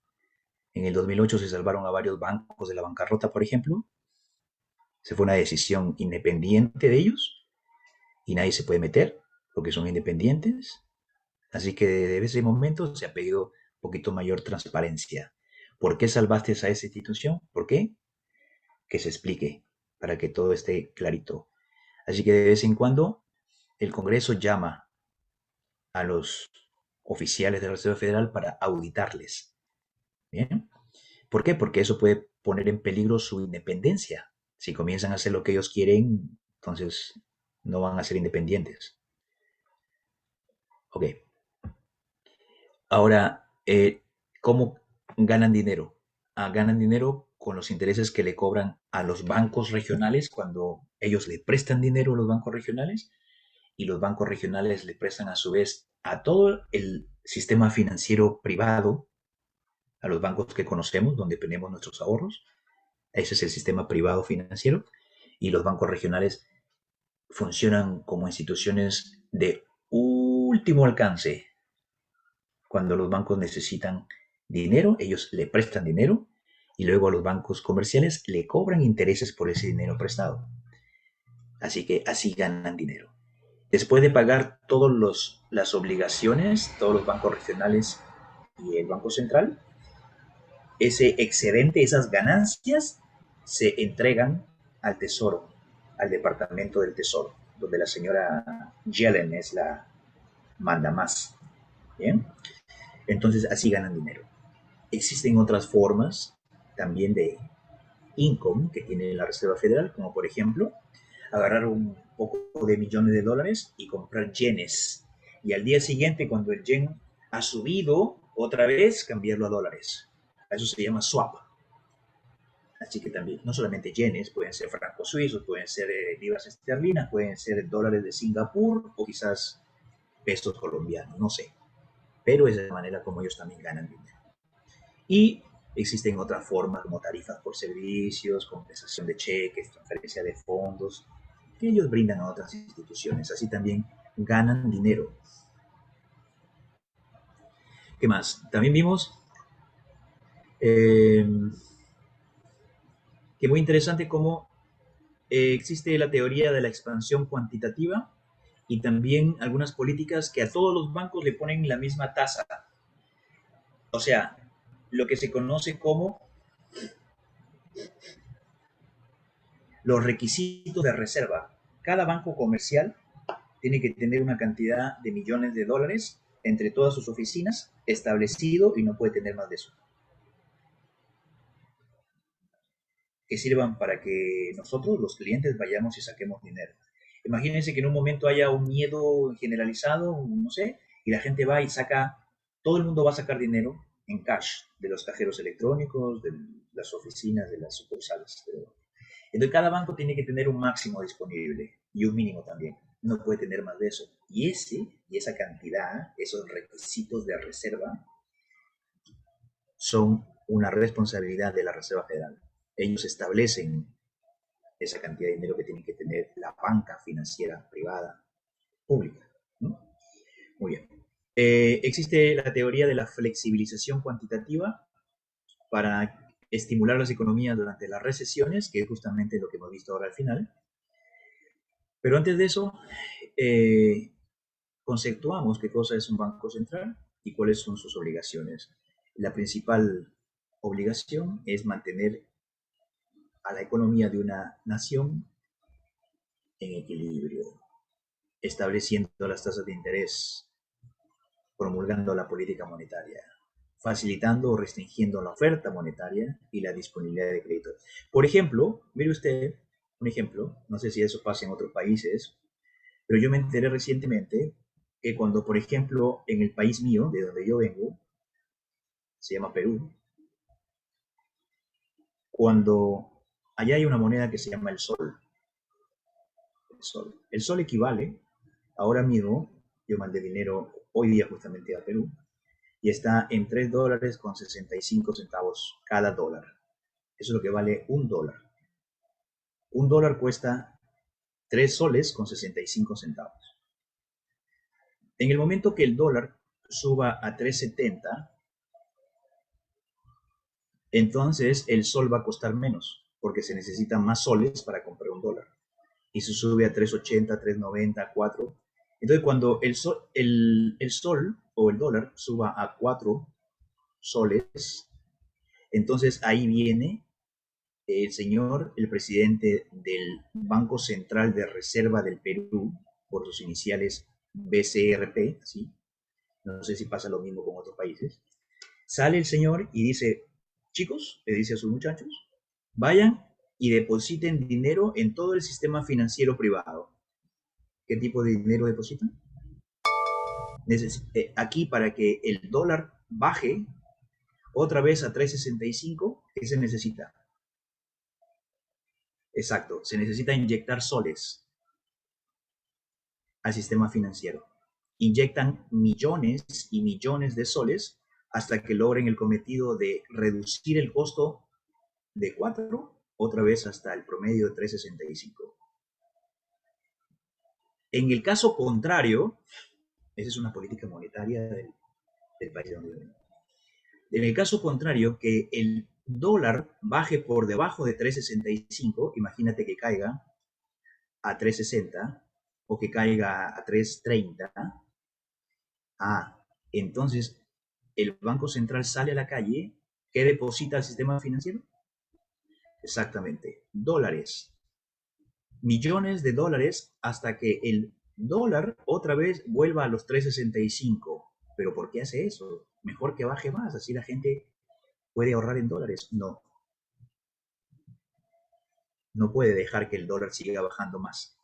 En el 2008 se salvaron a varios bancos de la bancarrota, por ejemplo. Se fue una decisión independiente de ellos y nadie se puede meter porque son independientes. Así que desde ese momento se ha pedido un poquito mayor transparencia. ¿Por qué salvaste a esa institución? ¿Por qué? Que se explique para que todo esté clarito. Así que de vez en cuando el Congreso llama a los oficiales de la Reserva Federal para auditarles. ¿Bien? ¿Por qué? Porque eso puede poner en peligro su independencia. Si comienzan a hacer lo que ellos quieren, entonces no van a ser independientes. Ok. Ahora, ¿cómo ganan dinero? Ganan dinero con los intereses que le cobran a los bancos regionales cuando ellos le prestan dinero a los bancos regionales y los bancos regionales le prestan a su vez a todo el sistema financiero privado, a los bancos que conocemos, donde tenemos nuestros ahorros. Ese es el sistema privado financiero. Y los bancos regionales funcionan como instituciones de último alcance. Cuando los bancos necesitan dinero, ellos le prestan dinero y luego a los bancos comerciales le cobran intereses por ese dinero prestado. Así que así ganan dinero. Después de pagar todas las obligaciones, todos los bancos regionales y el Banco Central, ese excedente, esas ganancias, se entregan al Tesoro, al Departamento del Tesoro, donde la señora Yellen es la manda más. ¿Bien? Entonces así ganan dinero. Existen otras formas también de income que tiene la Reserva Federal, como por ejemplo agarrar un poco de millones de dólares y comprar yenes. Y al día siguiente, cuando el yen ha subido otra vez, cambiarlo a dólares. Eso se llama swap. Así que también, no solamente yenes, pueden ser francos suizos, pueden ser libras esterlinas, pueden ser dólares de Singapur o quizás pesos colombianos, no sé. Pero es de la manera como ellos también ganan dinero. Y existen otras formas como tarifas por servicios, compensación de cheques, transferencia de fondos, que ellos brindan a otras instituciones. Así también ganan dinero. ¿Qué más? También vimos eh, que muy interesante cómo existe la teoría de la expansión cuantitativa y también algunas políticas que a todos los bancos le ponen la misma tasa. O sea, lo que se conoce como los requisitos de reserva. Cada banco comercial tiene que tener una cantidad de millones de dólares entre todas sus oficinas establecido y no puede tener más de eso. Que sirvan para que nosotros, los clientes, vayamos y saquemos dinero. Imagínense que en un momento haya un miedo generalizado, no sé, y la gente va y saca, todo el mundo va a sacar dinero en cash de los cajeros electrónicos, de las oficinas, de las sucursales. Entonces cada banco tiene que tener un máximo disponible y un mínimo también. No puede tener más de eso. Y esa cantidad, esos requisitos de reserva, son una responsabilidad de la Reserva Federal. Ellos establecen esa cantidad de dinero que tiene que tener la banca financiera privada, pública, ¿no? Muy bien. Existe la teoría de la flexibilización cuantitativa para estimular las economías durante las recesiones, que es justamente lo que hemos visto ahora al final. Pero antes de eso, eh, conceptuamos qué cosa es un banco central y cuáles son sus obligaciones. La principal obligación es mantener a la economía de una nación en equilibrio, estableciendo las tasas de interés, promulgando la política monetaria, facilitando o restringiendo la oferta monetaria y la disponibilidad de crédito. Por ejemplo, mire usted, un ejemplo, no sé si eso pasa en otros países, pero yo me enteré recientemente que cuando, por ejemplo, en el país mío, de donde yo vengo, se llama Perú, cuando allá hay una moneda que se llama el sol. sol. El sol equivale, ahora mismo, yo mandé dinero hoy día justamente a Perú, y está en $3.65 cada dólar. Eso es lo que vale un dólar. Un dólar cuesta 3 soles con 65 centavos. En el momento que el dólar suba a 3.70, entonces el sol va a costar menos, porque se necesitan más soles para comprar un dólar. Y se sube a 3.80, 3.90, 4. Entonces cuando el sol o el dólar suba a 4 soles, entonces ahí viene el señor, el presidente del Banco Central de Reserva del Perú, por sus iniciales BCRP, ¿sí? No sé si pasa lo mismo con otros países. Sale el señor y dice, chicos, le dice a sus muchachos, vayan y depositen dinero en todo el sistema financiero privado. ¿Qué tipo de dinero depositan? Aquí para que el dólar baje otra vez a 3.65, ¿qué se necesita? Exacto, se necesita inyectar soles al sistema financiero. Inyectan millones y millones de soles hasta que logren el cometido de reducir el costo de 4 otra vez hasta el promedio de 3.65. En el caso contrario, esa es una política monetaria del país donde vivimos. En el caso contrario, que el dólar baje por debajo de 3.65, imagínate que caiga a 3.60 o que caiga a 3.30, entonces el Banco Central sale a la calle, ¿qué deposita al sistema financiero? Exactamente, dólares. Millones de dólares hasta que el dólar otra vez vuelva a los 3.65. ¿Pero por qué hace eso? Mejor que baje más, así la gente puede ahorrar en dólares. No, no puede dejar que el dólar siga bajando más.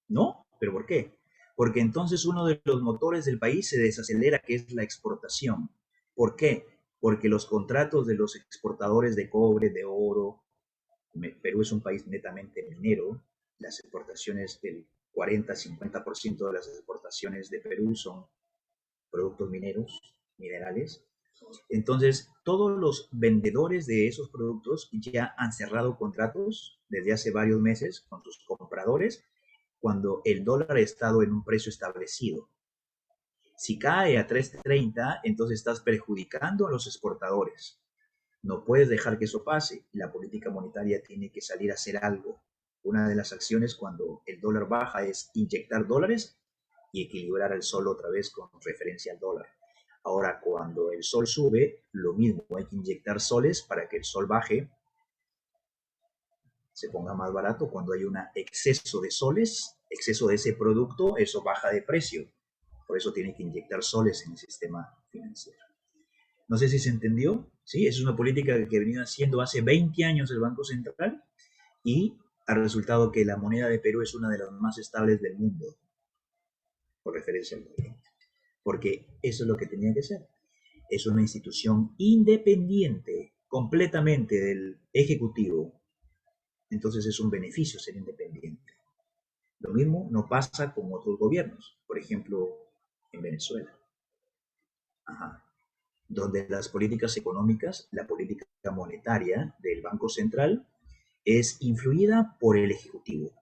¿No? ¿Pero por qué? Porque entonces uno de los motores del país se desacelera, que es la exportación. ¿Por qué? Porque los contratos de los exportadores de cobre, de oro, Perú es un país netamente minero, las exportaciones del 40-50% de las exportaciones de Perú son productos mineros, minerales. Entonces, todos los vendedores de esos productos ya han cerrado contratos desde hace varios meses con sus compradores cuando el dólar ha estado en un precio establecido. Si cae a 3.30, entonces estás perjudicando a los exportadores. No puedes dejar que eso pase. La política monetaria tiene que salir a hacer algo. Una de las acciones cuando el dólar baja es inyectar dólares y equilibrar el sol otra vez con referencia al dólar. Ahora, cuando el sol sube, lo mismo, hay que inyectar soles para que el sol baje, se ponga más barato. Cuando hay un exceso de soles, exceso de ese producto, eso baja de precio. Por eso tiene que inyectar soles en el sistema financiero. No sé si se entendió. Sí, es una política que venía haciendo hace 20 años el Banco Central y ha resultado que la moneda de Perú es una de las más estables del mundo, por referencia al dólar. Porque eso es lo que tenía que ser. Es una institución independiente completamente del Ejecutivo. Entonces es un beneficio ser independiente. Lo mismo no pasa con otros gobiernos, por ejemplo, en Venezuela. Ajá. Donde las políticas económicas, la política monetaria del Banco Central es influida por el Ejecutivo.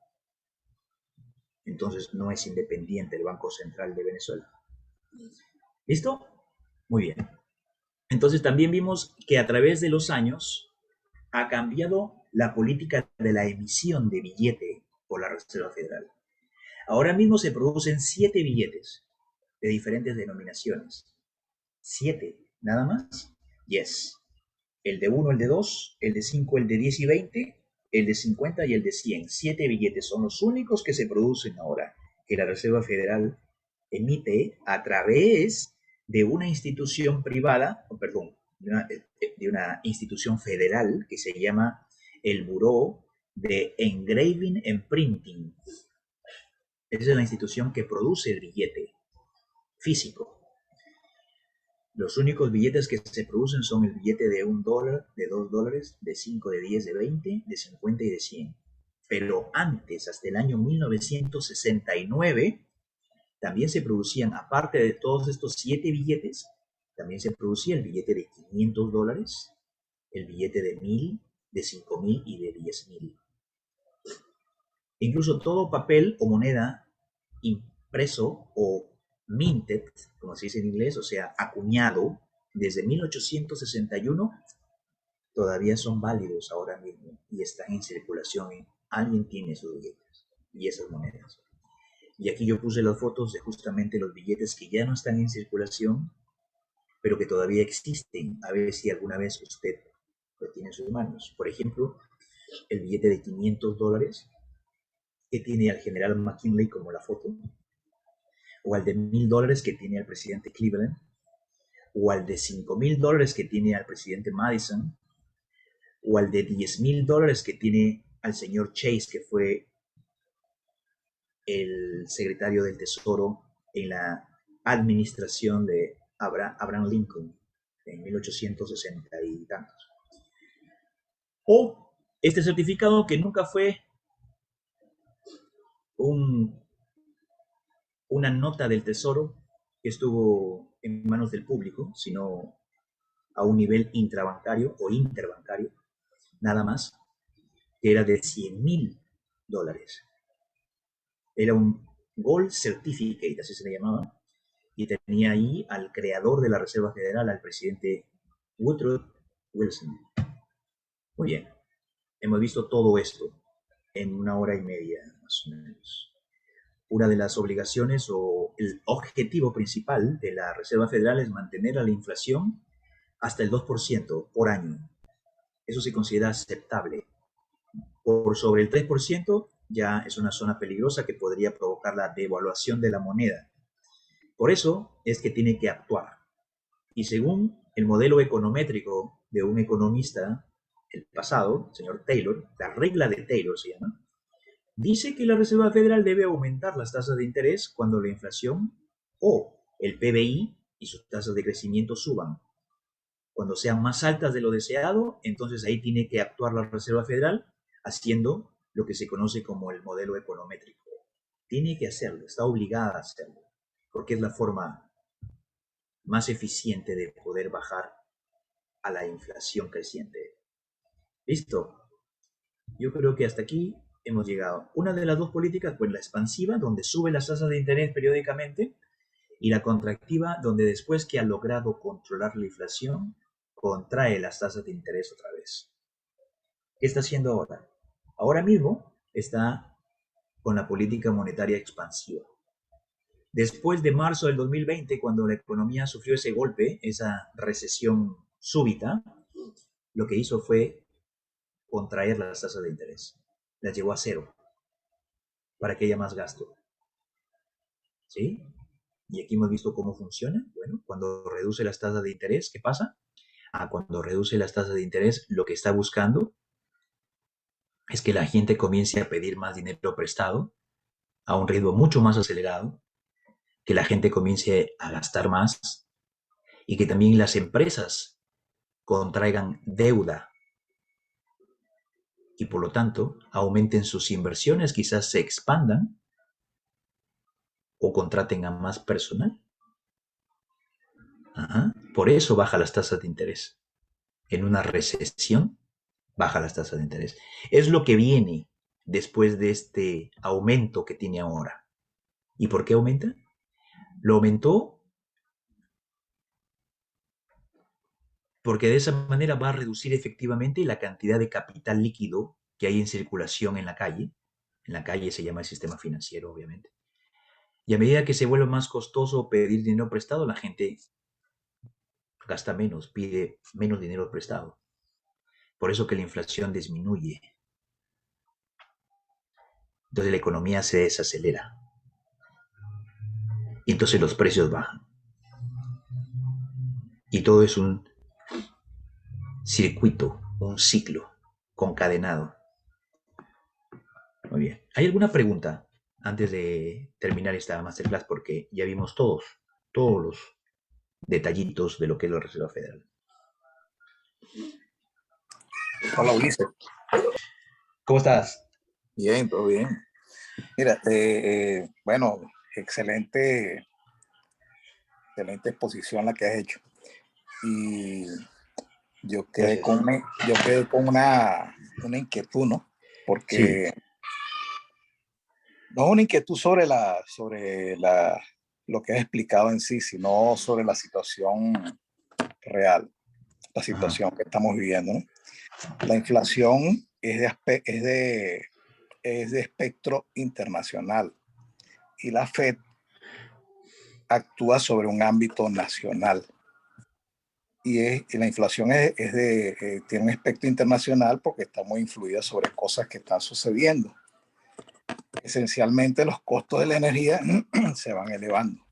Entonces no es independiente el Banco Central de Venezuela. ¿Listo? Muy bien. Entonces también vimos que a través de los años ha cambiado la política de la emisión de billete por la Reserva Federal. Ahora mismo se producen 7 billetes de diferentes denominaciones. 7, nada más. Yes. El de 1, el de 2, el de 5, el de 10 y 20, el de 50 y el de 100. 7 billetes son los únicos que se producen ahora, que la Reserva Federal emite a través de una institución privada, de una institución federal que se llama el Buró de Engraving and Printing. Esa es la institución que produce el billete físico. Los únicos billetes que se producen son el billete de $1, de $2, de 5, de 10, de 20, de 50 y de 100. pero antes, hasta el año 1969, también se producían, aparte de todos estos 7 billetes, también se producía el billete de $500, el billete de 1,000, de 5,000 y de 10,000. Incluso todo papel o moneda impreso o minted, como se dice en inglés, o sea, acuñado, desde 1861, todavía son válidos ahora mismo y están en circulación. Alguien tiene esos billetes y esas monedas. Y aquí yo puse las fotos de justamente los billetes que ya no están en circulación, pero que todavía existen. A ver si alguna vez usted lo tiene en sus manos. Por ejemplo, el billete de $500 que tiene al general McKinley como la foto, o al de $1,000 que tiene al presidente Cleveland, o al de $5,000 que tiene al presidente Madison, o al de $10,000 que tiene al señor Chase, que fue el secretario del Tesoro en la administración de Abraham Lincoln en 1860 y tantos. O este certificado que nunca fue una nota del Tesoro que estuvo en manos del público, sino a un nivel intrabancario o interbancario, nada más, que era de $100,000. Era un Gold Certificate, así se le llamaba, y tenía ahí al creador de la Reserva Federal, al presidente Woodrow Wilson. Muy bien, hemos visto todo esto en 1 hora y media, más o menos. Una de las obligaciones o el objetivo principal de la Reserva Federal es mantener a la inflación hasta el 2% por año. Eso se considera aceptable. Por sobre el 3% ya es una zona peligrosa que podría provocar la devaluación de la moneda. Por eso es que tiene que actuar. Y según el modelo econométrico de un economista, el pasado, el señor Taylor, la regla de Taylor se llama, dice que la Reserva Federal debe aumentar las tasas de interés cuando la inflación o el PBI y sus tasas de crecimiento suban. Cuando sean más altas de lo deseado, entonces ahí tiene que actuar la Reserva Federal haciendo lo que se conoce como el modelo econométrico. Tiene que hacerlo, está obligada a hacerlo, porque es la forma más eficiente de poder bajar a la inflación creciente. ¿Listo? Yo creo que hasta aquí hemos llegado. Una de las dos políticas, pues la expansiva, donde sube las tasas de interés periódicamente, y la contractiva, donde después que ha logrado controlar la inflación, contrae las tasas de interés otra vez. ¿Qué está haciendo ahora? Ahora mismo está con la política monetaria expansiva. Después de marzo del 2020, cuando la economía sufrió ese golpe, esa recesión súbita, lo que hizo fue contraer las tasas de interés. Las llevó a cero para que haya más gasto. ¿Sí? Y aquí hemos visto cómo funciona. Bueno, cuando reduce las tasas de interés, ¿qué pasa? Cuando reduce las tasas de interés, lo que está buscando es que la gente comience a pedir más dinero prestado a un ritmo mucho más acelerado, que la gente comience a gastar más y que también las empresas contraigan deuda y por lo tanto aumenten sus inversiones, quizás se expandan o contraten a más personal. Por eso baja las tasas de interés. En una recesión baja las tasas de interés. Es lo que viene después de este aumento que tiene ahora. ¿Y por qué aumenta? Lo aumentó porque de esa manera va a reducir efectivamente la cantidad de capital líquido que hay en circulación en la calle. En la calle se llama el sistema financiero, obviamente. Y a medida que se vuelve más costoso pedir dinero prestado, la gente gasta menos, pide menos dinero prestado. Por eso que la inflación disminuye. Entonces la economía se desacelera. Y entonces los precios bajan. Y todo es un circuito, un ciclo concadenado. Muy bien. ¿Hay alguna pregunta antes de terminar esta masterclass? Porque ya vimos todos los detallitos de lo que es la Reserva Federal. Hola, Ulises. ¿Cómo estás? Bien, todo bien. Mira, bueno, excelente, excelente exposición la que has hecho. Y Gracias. yo quedé con una inquietud, ¿no? Sí, Porque no es una inquietud lo que has explicado en sí, sino sobre la situación real, la ajá, situación que estamos viviendo, ¿no? La inflación es de espectro internacional y la Fed actúa sobre un ámbito nacional. Y la inflación tiene un aspecto internacional porque está muy influida sobre cosas que están sucediendo. Esencialmente los costos de la energía se van elevando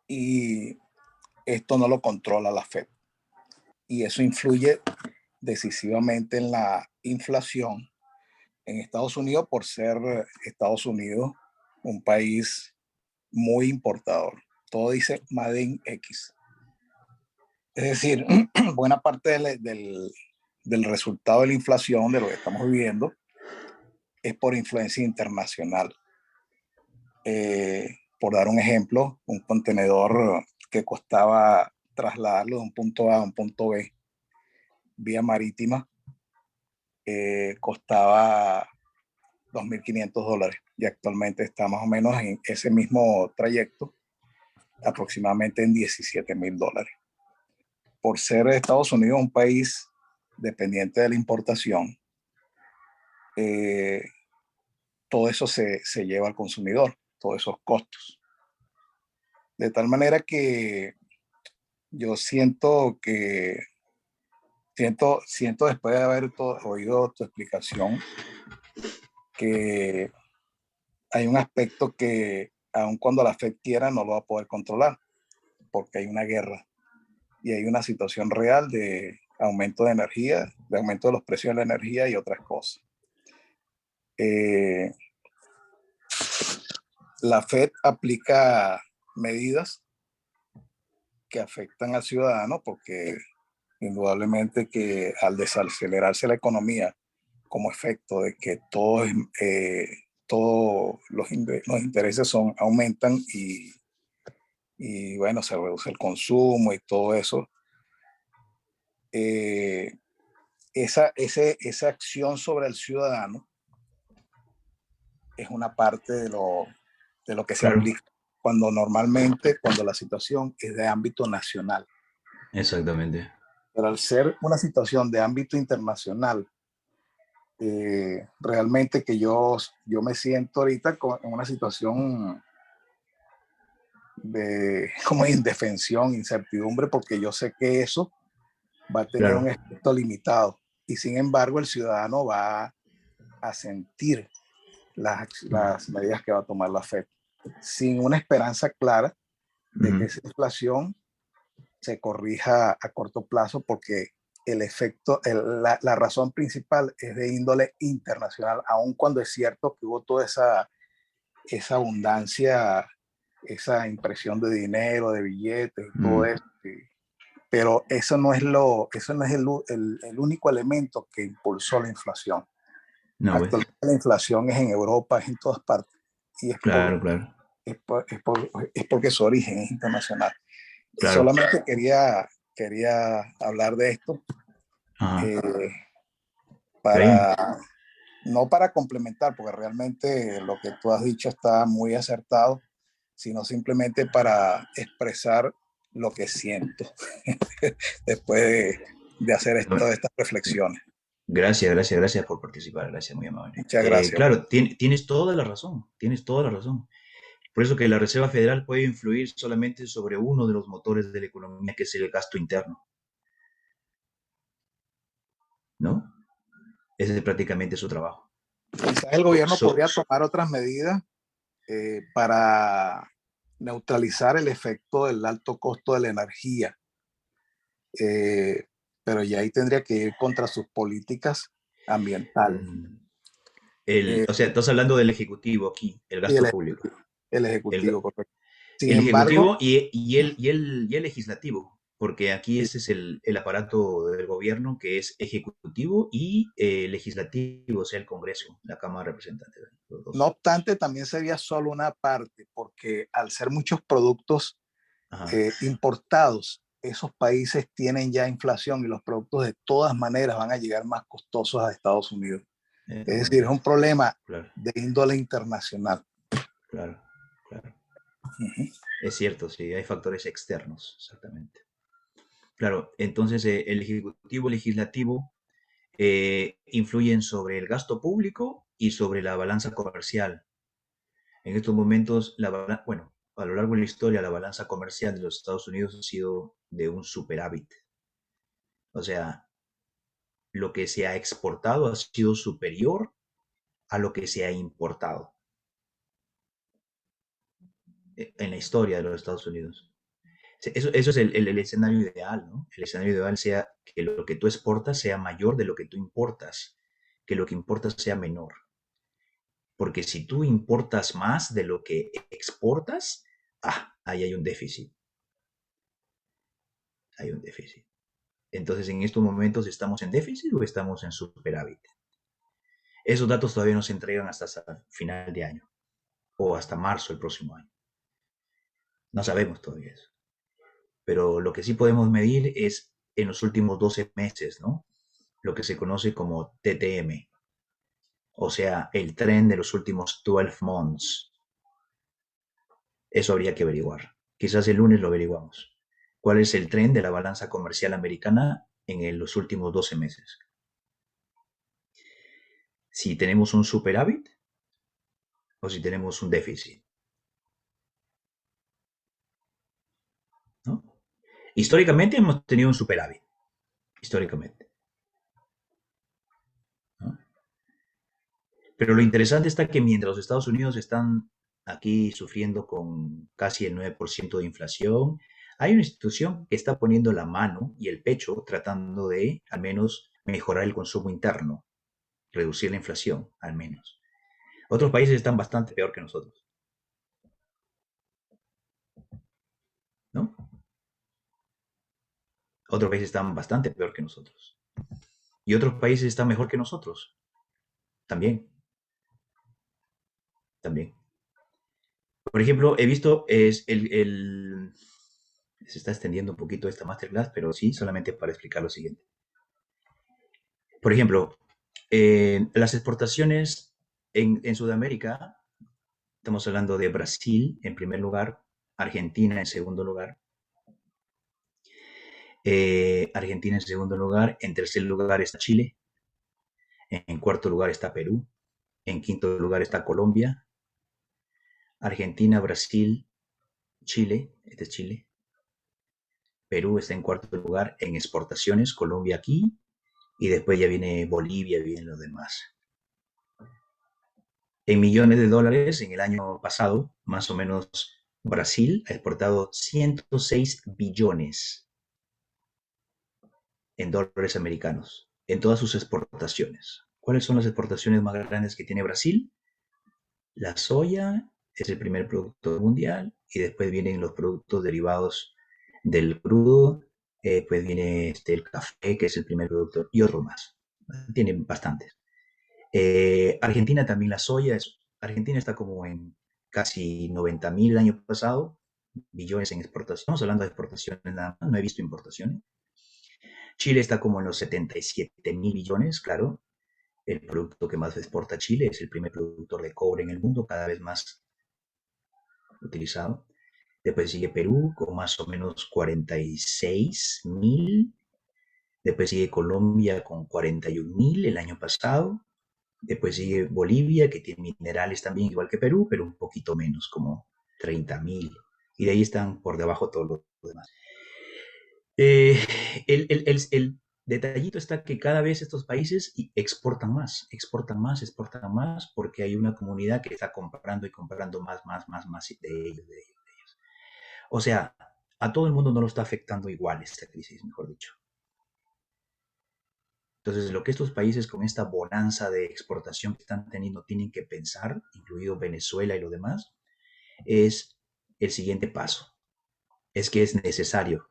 y esto no lo controla la Fed. Y eso influye decisivamente en la inflación en Estados Unidos por ser Estados Unidos un país muy importador. Todo dice Made in X. Es decir, buena parte del resultado de la inflación, de lo que estamos viviendo, es por influencia internacional. Por dar un ejemplo, un contenedor que costaba trasladarlo de un punto A a un punto B vía marítima, costaba $2.500 y actualmente está más o menos en ese mismo trayecto, aproximadamente en $17.000. Por ser Estados Unidos un país dependiente de la importación, eh, todo eso se lleva al consumidor, todos esos costos. De tal manera que yo siento después de haber oído tu explicación, que hay un aspecto que aun cuando la Fed quiera no lo va a poder controlar, porque hay una guerra y hay una situación real de aumento de energía, de aumento de los precios de la energía y otras cosas. Eh, la Fed aplica medidas que afectan al ciudadano porque indudablemente que al desacelerarse la economía como efecto de que todos los intereses aumentan y bueno, se reduce el consumo y todo eso, eh, esa acción sobre el ciudadano es una parte de lo que se claro, aplica cuando normalmente, cuando la situación es de ámbito nacional. exactamente. Pero al ser una situación de ámbito internacional, realmente que yo me siento ahorita en una situación de como indefensión, incertidumbre, porque yo sé que eso va a tener un Claro. efecto limitado y sin embargo el ciudadano va a sentir las medidas que va a tomar la Fed sin una esperanza clara de que Ujú. esa inflación se corrija a corto plazo porque el efecto, la razón principal es de índole internacional, aun cuando es cierto que hubo toda esa abundancia, esa impresión de dinero, de billetes y todo Mm. eso. Pero eso no es el único elemento que impulsó la inflación. No, pues. Actualmente la inflación es en Europa, es en todas partes, y Claro, claro, es porque su origen es internacional. claro. Solamente quería hablar de esto, Ajá. eh, Está bien. para, no para complementar, porque realmente lo que tú has dicho está muy acertado, sino simplemente para expresar lo que siento después de hacer Bueno, todas estas reflexiones. gracias, gracias, gracias por participar. Gracias, muy amable. Muchas gracias. Claro, tienes toda la razón. Tienes toda la razón. Por eso que la Reserva Federal puede influir solamente sobre uno de los motores de la economía, que es el gasto interno, ¿no? Ese es prácticamente su trabajo. Quizás el So- gobierno so- podría tomar otras medidas para neutralizar el efecto del alto costo de la energía, eh, pero ya ahí tendría que ir contra sus políticas ambientales. mm, Eh, o sea, estás hablando del Ejecutivo aquí, el y gasto público. el El, Ejecutivo, correcto. Sin el embargo, Ejecutivo y el Legislativo, porque aquí ese es el aparato del gobierno que es ejecutivo y legislativo, o sea, el Congreso, la Cámara de Representantes, los No dos. obstante, también sería solo una parte, porque al ser muchos productos Ajá. importados, esos países tienen ya inflación y los productos de todas maneras van a llegar más costosos a Estados Unidos. De Es todas decir, es un maneras. problema Claro, de índole internacional. claro, claro. Ujú. Es cierto, sí, hay factores externos, exactamente. Claro, entonces el ejecutivo, legislativo influyen sobre el gasto público y sobre la balanza comercial. En estos momentos, bueno, a lo largo de la historia, la balanza comercial de los Estados Unidos ha sido de un superávit. O sea, lo que se ha exportado ha sido superior a lo que se ha importado en la historia de los Estados Unidos. Eso es el escenario ideal, ¿no? El escenario ideal sea que lo que tú exportas sea mayor de lo que tú importas, que lo que importas sea menor. Porque si tú importas más de lo que exportas, ahí hay un déficit. Hay un déficit. Entonces, en estos momentos, ¿estamos en déficit o estamos en superávit? Esos datos todavía no se entregan hasta final de año o hasta marzo del próximo año. No sabemos todavía eso. Pero lo que sí podemos medir es en los últimos 12 meses, ¿no? Lo que se conoce como TTM, o sea, el tren de los últimos 12 months. Eso habría que averiguar. Quizás el lunes lo averiguamos. ¿Cuál es el tren de la balanza comercial americana en los últimos 12 meses? Si tenemos un superávit o si tenemos un déficit, ¿no? Históricamente hemos tenido un superávit, históricamente, ¿no? Pero lo interesante está que mientras los Estados Unidos están aquí sufriendo con casi el 9% de inflación, hay una institución que está poniendo la mano y el pecho tratando de al menos mejorar el consumo interno, reducir la inflación, al menos. Otros países están bastante peor que nosotros, ¿no? Otros países están bastante peor que nosotros. Y otros países están mejor que nosotros, también, también. Por ejemplo, he visto, se está extendiendo un poquito esta masterclass, pero sí, solamente para explicar lo siguiente. Por ejemplo, las exportaciones en Sudamérica, estamos hablando de Brasil en primer lugar, Argentina en segundo lugar, Argentina en segundo lugar, en tercer lugar está Chile, en cuarto lugar está Perú, en quinto lugar está Colombia, Argentina, Brasil, Chile, este es Chile, Perú está en cuarto lugar en exportaciones, Colombia aquí, y después ya viene Bolivia, vienen los demás. En millones de dólares, en el año pasado, más o menos, Brasil ha exportado 106 billones en dólares americanos en todas sus exportaciones. ¿Cuáles son las exportaciones más grandes que tiene Brasil? La soya es el primer producto mundial y después vienen los productos derivados del crudo, pues viene el café, que es el primer producto, y otro más. Tienen bastantes. Argentina también la soya, Argentina está como en casi 90.000 el año pasado, billones en exportación. Estamos hablando de exportaciones nada más, no he visto importaciones. Chile está como en los 77.000 billones, claro. El producto que más exporta Chile es el primer productor de cobre en el mundo, cada vez más utilizado. Después sigue Perú con más o menos 46.000. Después sigue Colombia con 41.000 el año pasado. Después sigue Bolivia, que tiene minerales también, igual que Perú, pero un poquito menos, como 30.000. Y de ahí están por debajo todos los demás. Eh, el detallito está que cada vez estos países exportan más, exportan más, exportan más, porque hay una comunidad que está comprando y comprando más, más, más, más de ellos, de ellos, de ellos. O sea, a todo el mundo no lo está afectando igual esta crisis, mejor dicho. Entonces, lo que estos países con esta bonanza de exportación que están teniendo tienen que pensar, incluido Venezuela y lo demás, es el siguiente paso. Es que es necesario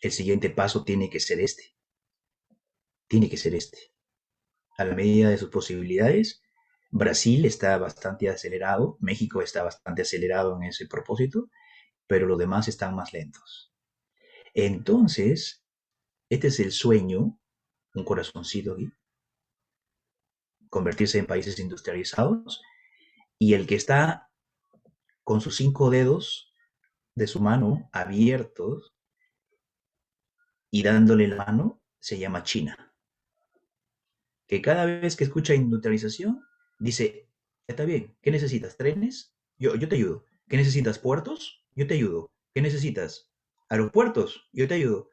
el siguiente paso tiene que ser este. Tiene que ser este. A la medida de sus posibilidades, Brasil está bastante acelerado, México está bastante acelerado en ese propósito, pero los demás están más lentos. Entonces, este es el sueño, un corazoncito aquí, convertirse en países industrializados, y el que está con sus 5 dedos de su mano abiertos y dándole la mano se llama China. Que cada vez que escucha industrialización dice, está bien, ¿qué necesitas? ¿Trenes? Yo te ayudo. ¿Qué necesitas? ¿Puertos? Yo te ayudo. ¿Qué necesitas? ¿Aeropuertos? Yo te ayudo.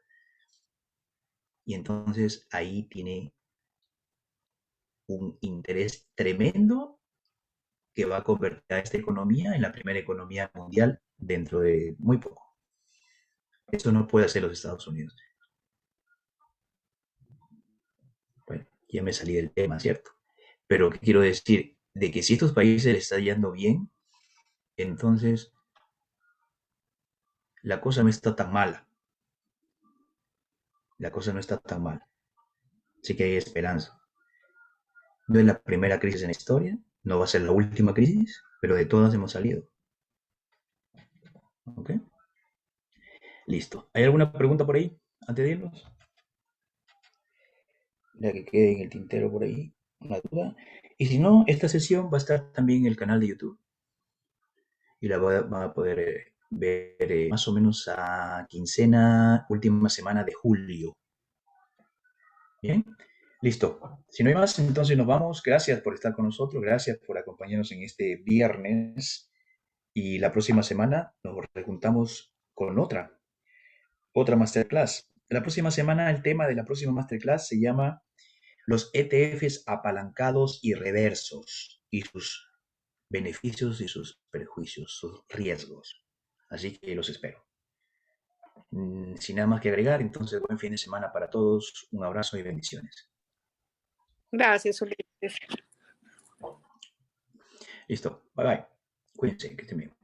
Y entonces ahí tiene un interés tremendo que va a convertir a esta economía en la primera economía mundial dentro de muy poco. Eso no puede hacer los Estados Unidos. Bueno, ya me salí del tema, ¿cierto? Pero ¿qué quiero decir? De que si estos países les está yendo bien, entonces la cosa no está tan mala. La cosa no está tan mal. Así que hay esperanza. No es la primera crisis en la historia, no va a ser la última crisis, pero de todas hemos salido. ¿Ok? Listo. ¿Hay alguna pregunta por ahí antes de irnos? La que quede en el tintero por ahí, una duda. Y si no, esta sesión va a estar también en el canal de YouTube. Y la van a poder ver más o menos a quincena, última semana de julio. Bien, listo. Si no hay más, entonces nos vamos. Gracias por estar con nosotros, gracias por acompañarnos en este viernes. Y la próxima semana nos rejuntamos con otra masterclass. La próxima semana, el tema de la próxima masterclass se llama los ETFs apalancados y reversos y sus beneficios y sus perjuicios, sus riesgos. Así que los espero. Sin nada más que agregar, entonces buen fin de semana para todos. Un abrazo y bendiciones. Gracias, Ulises. Listo. Bye bye. Cuídense, que estén bien.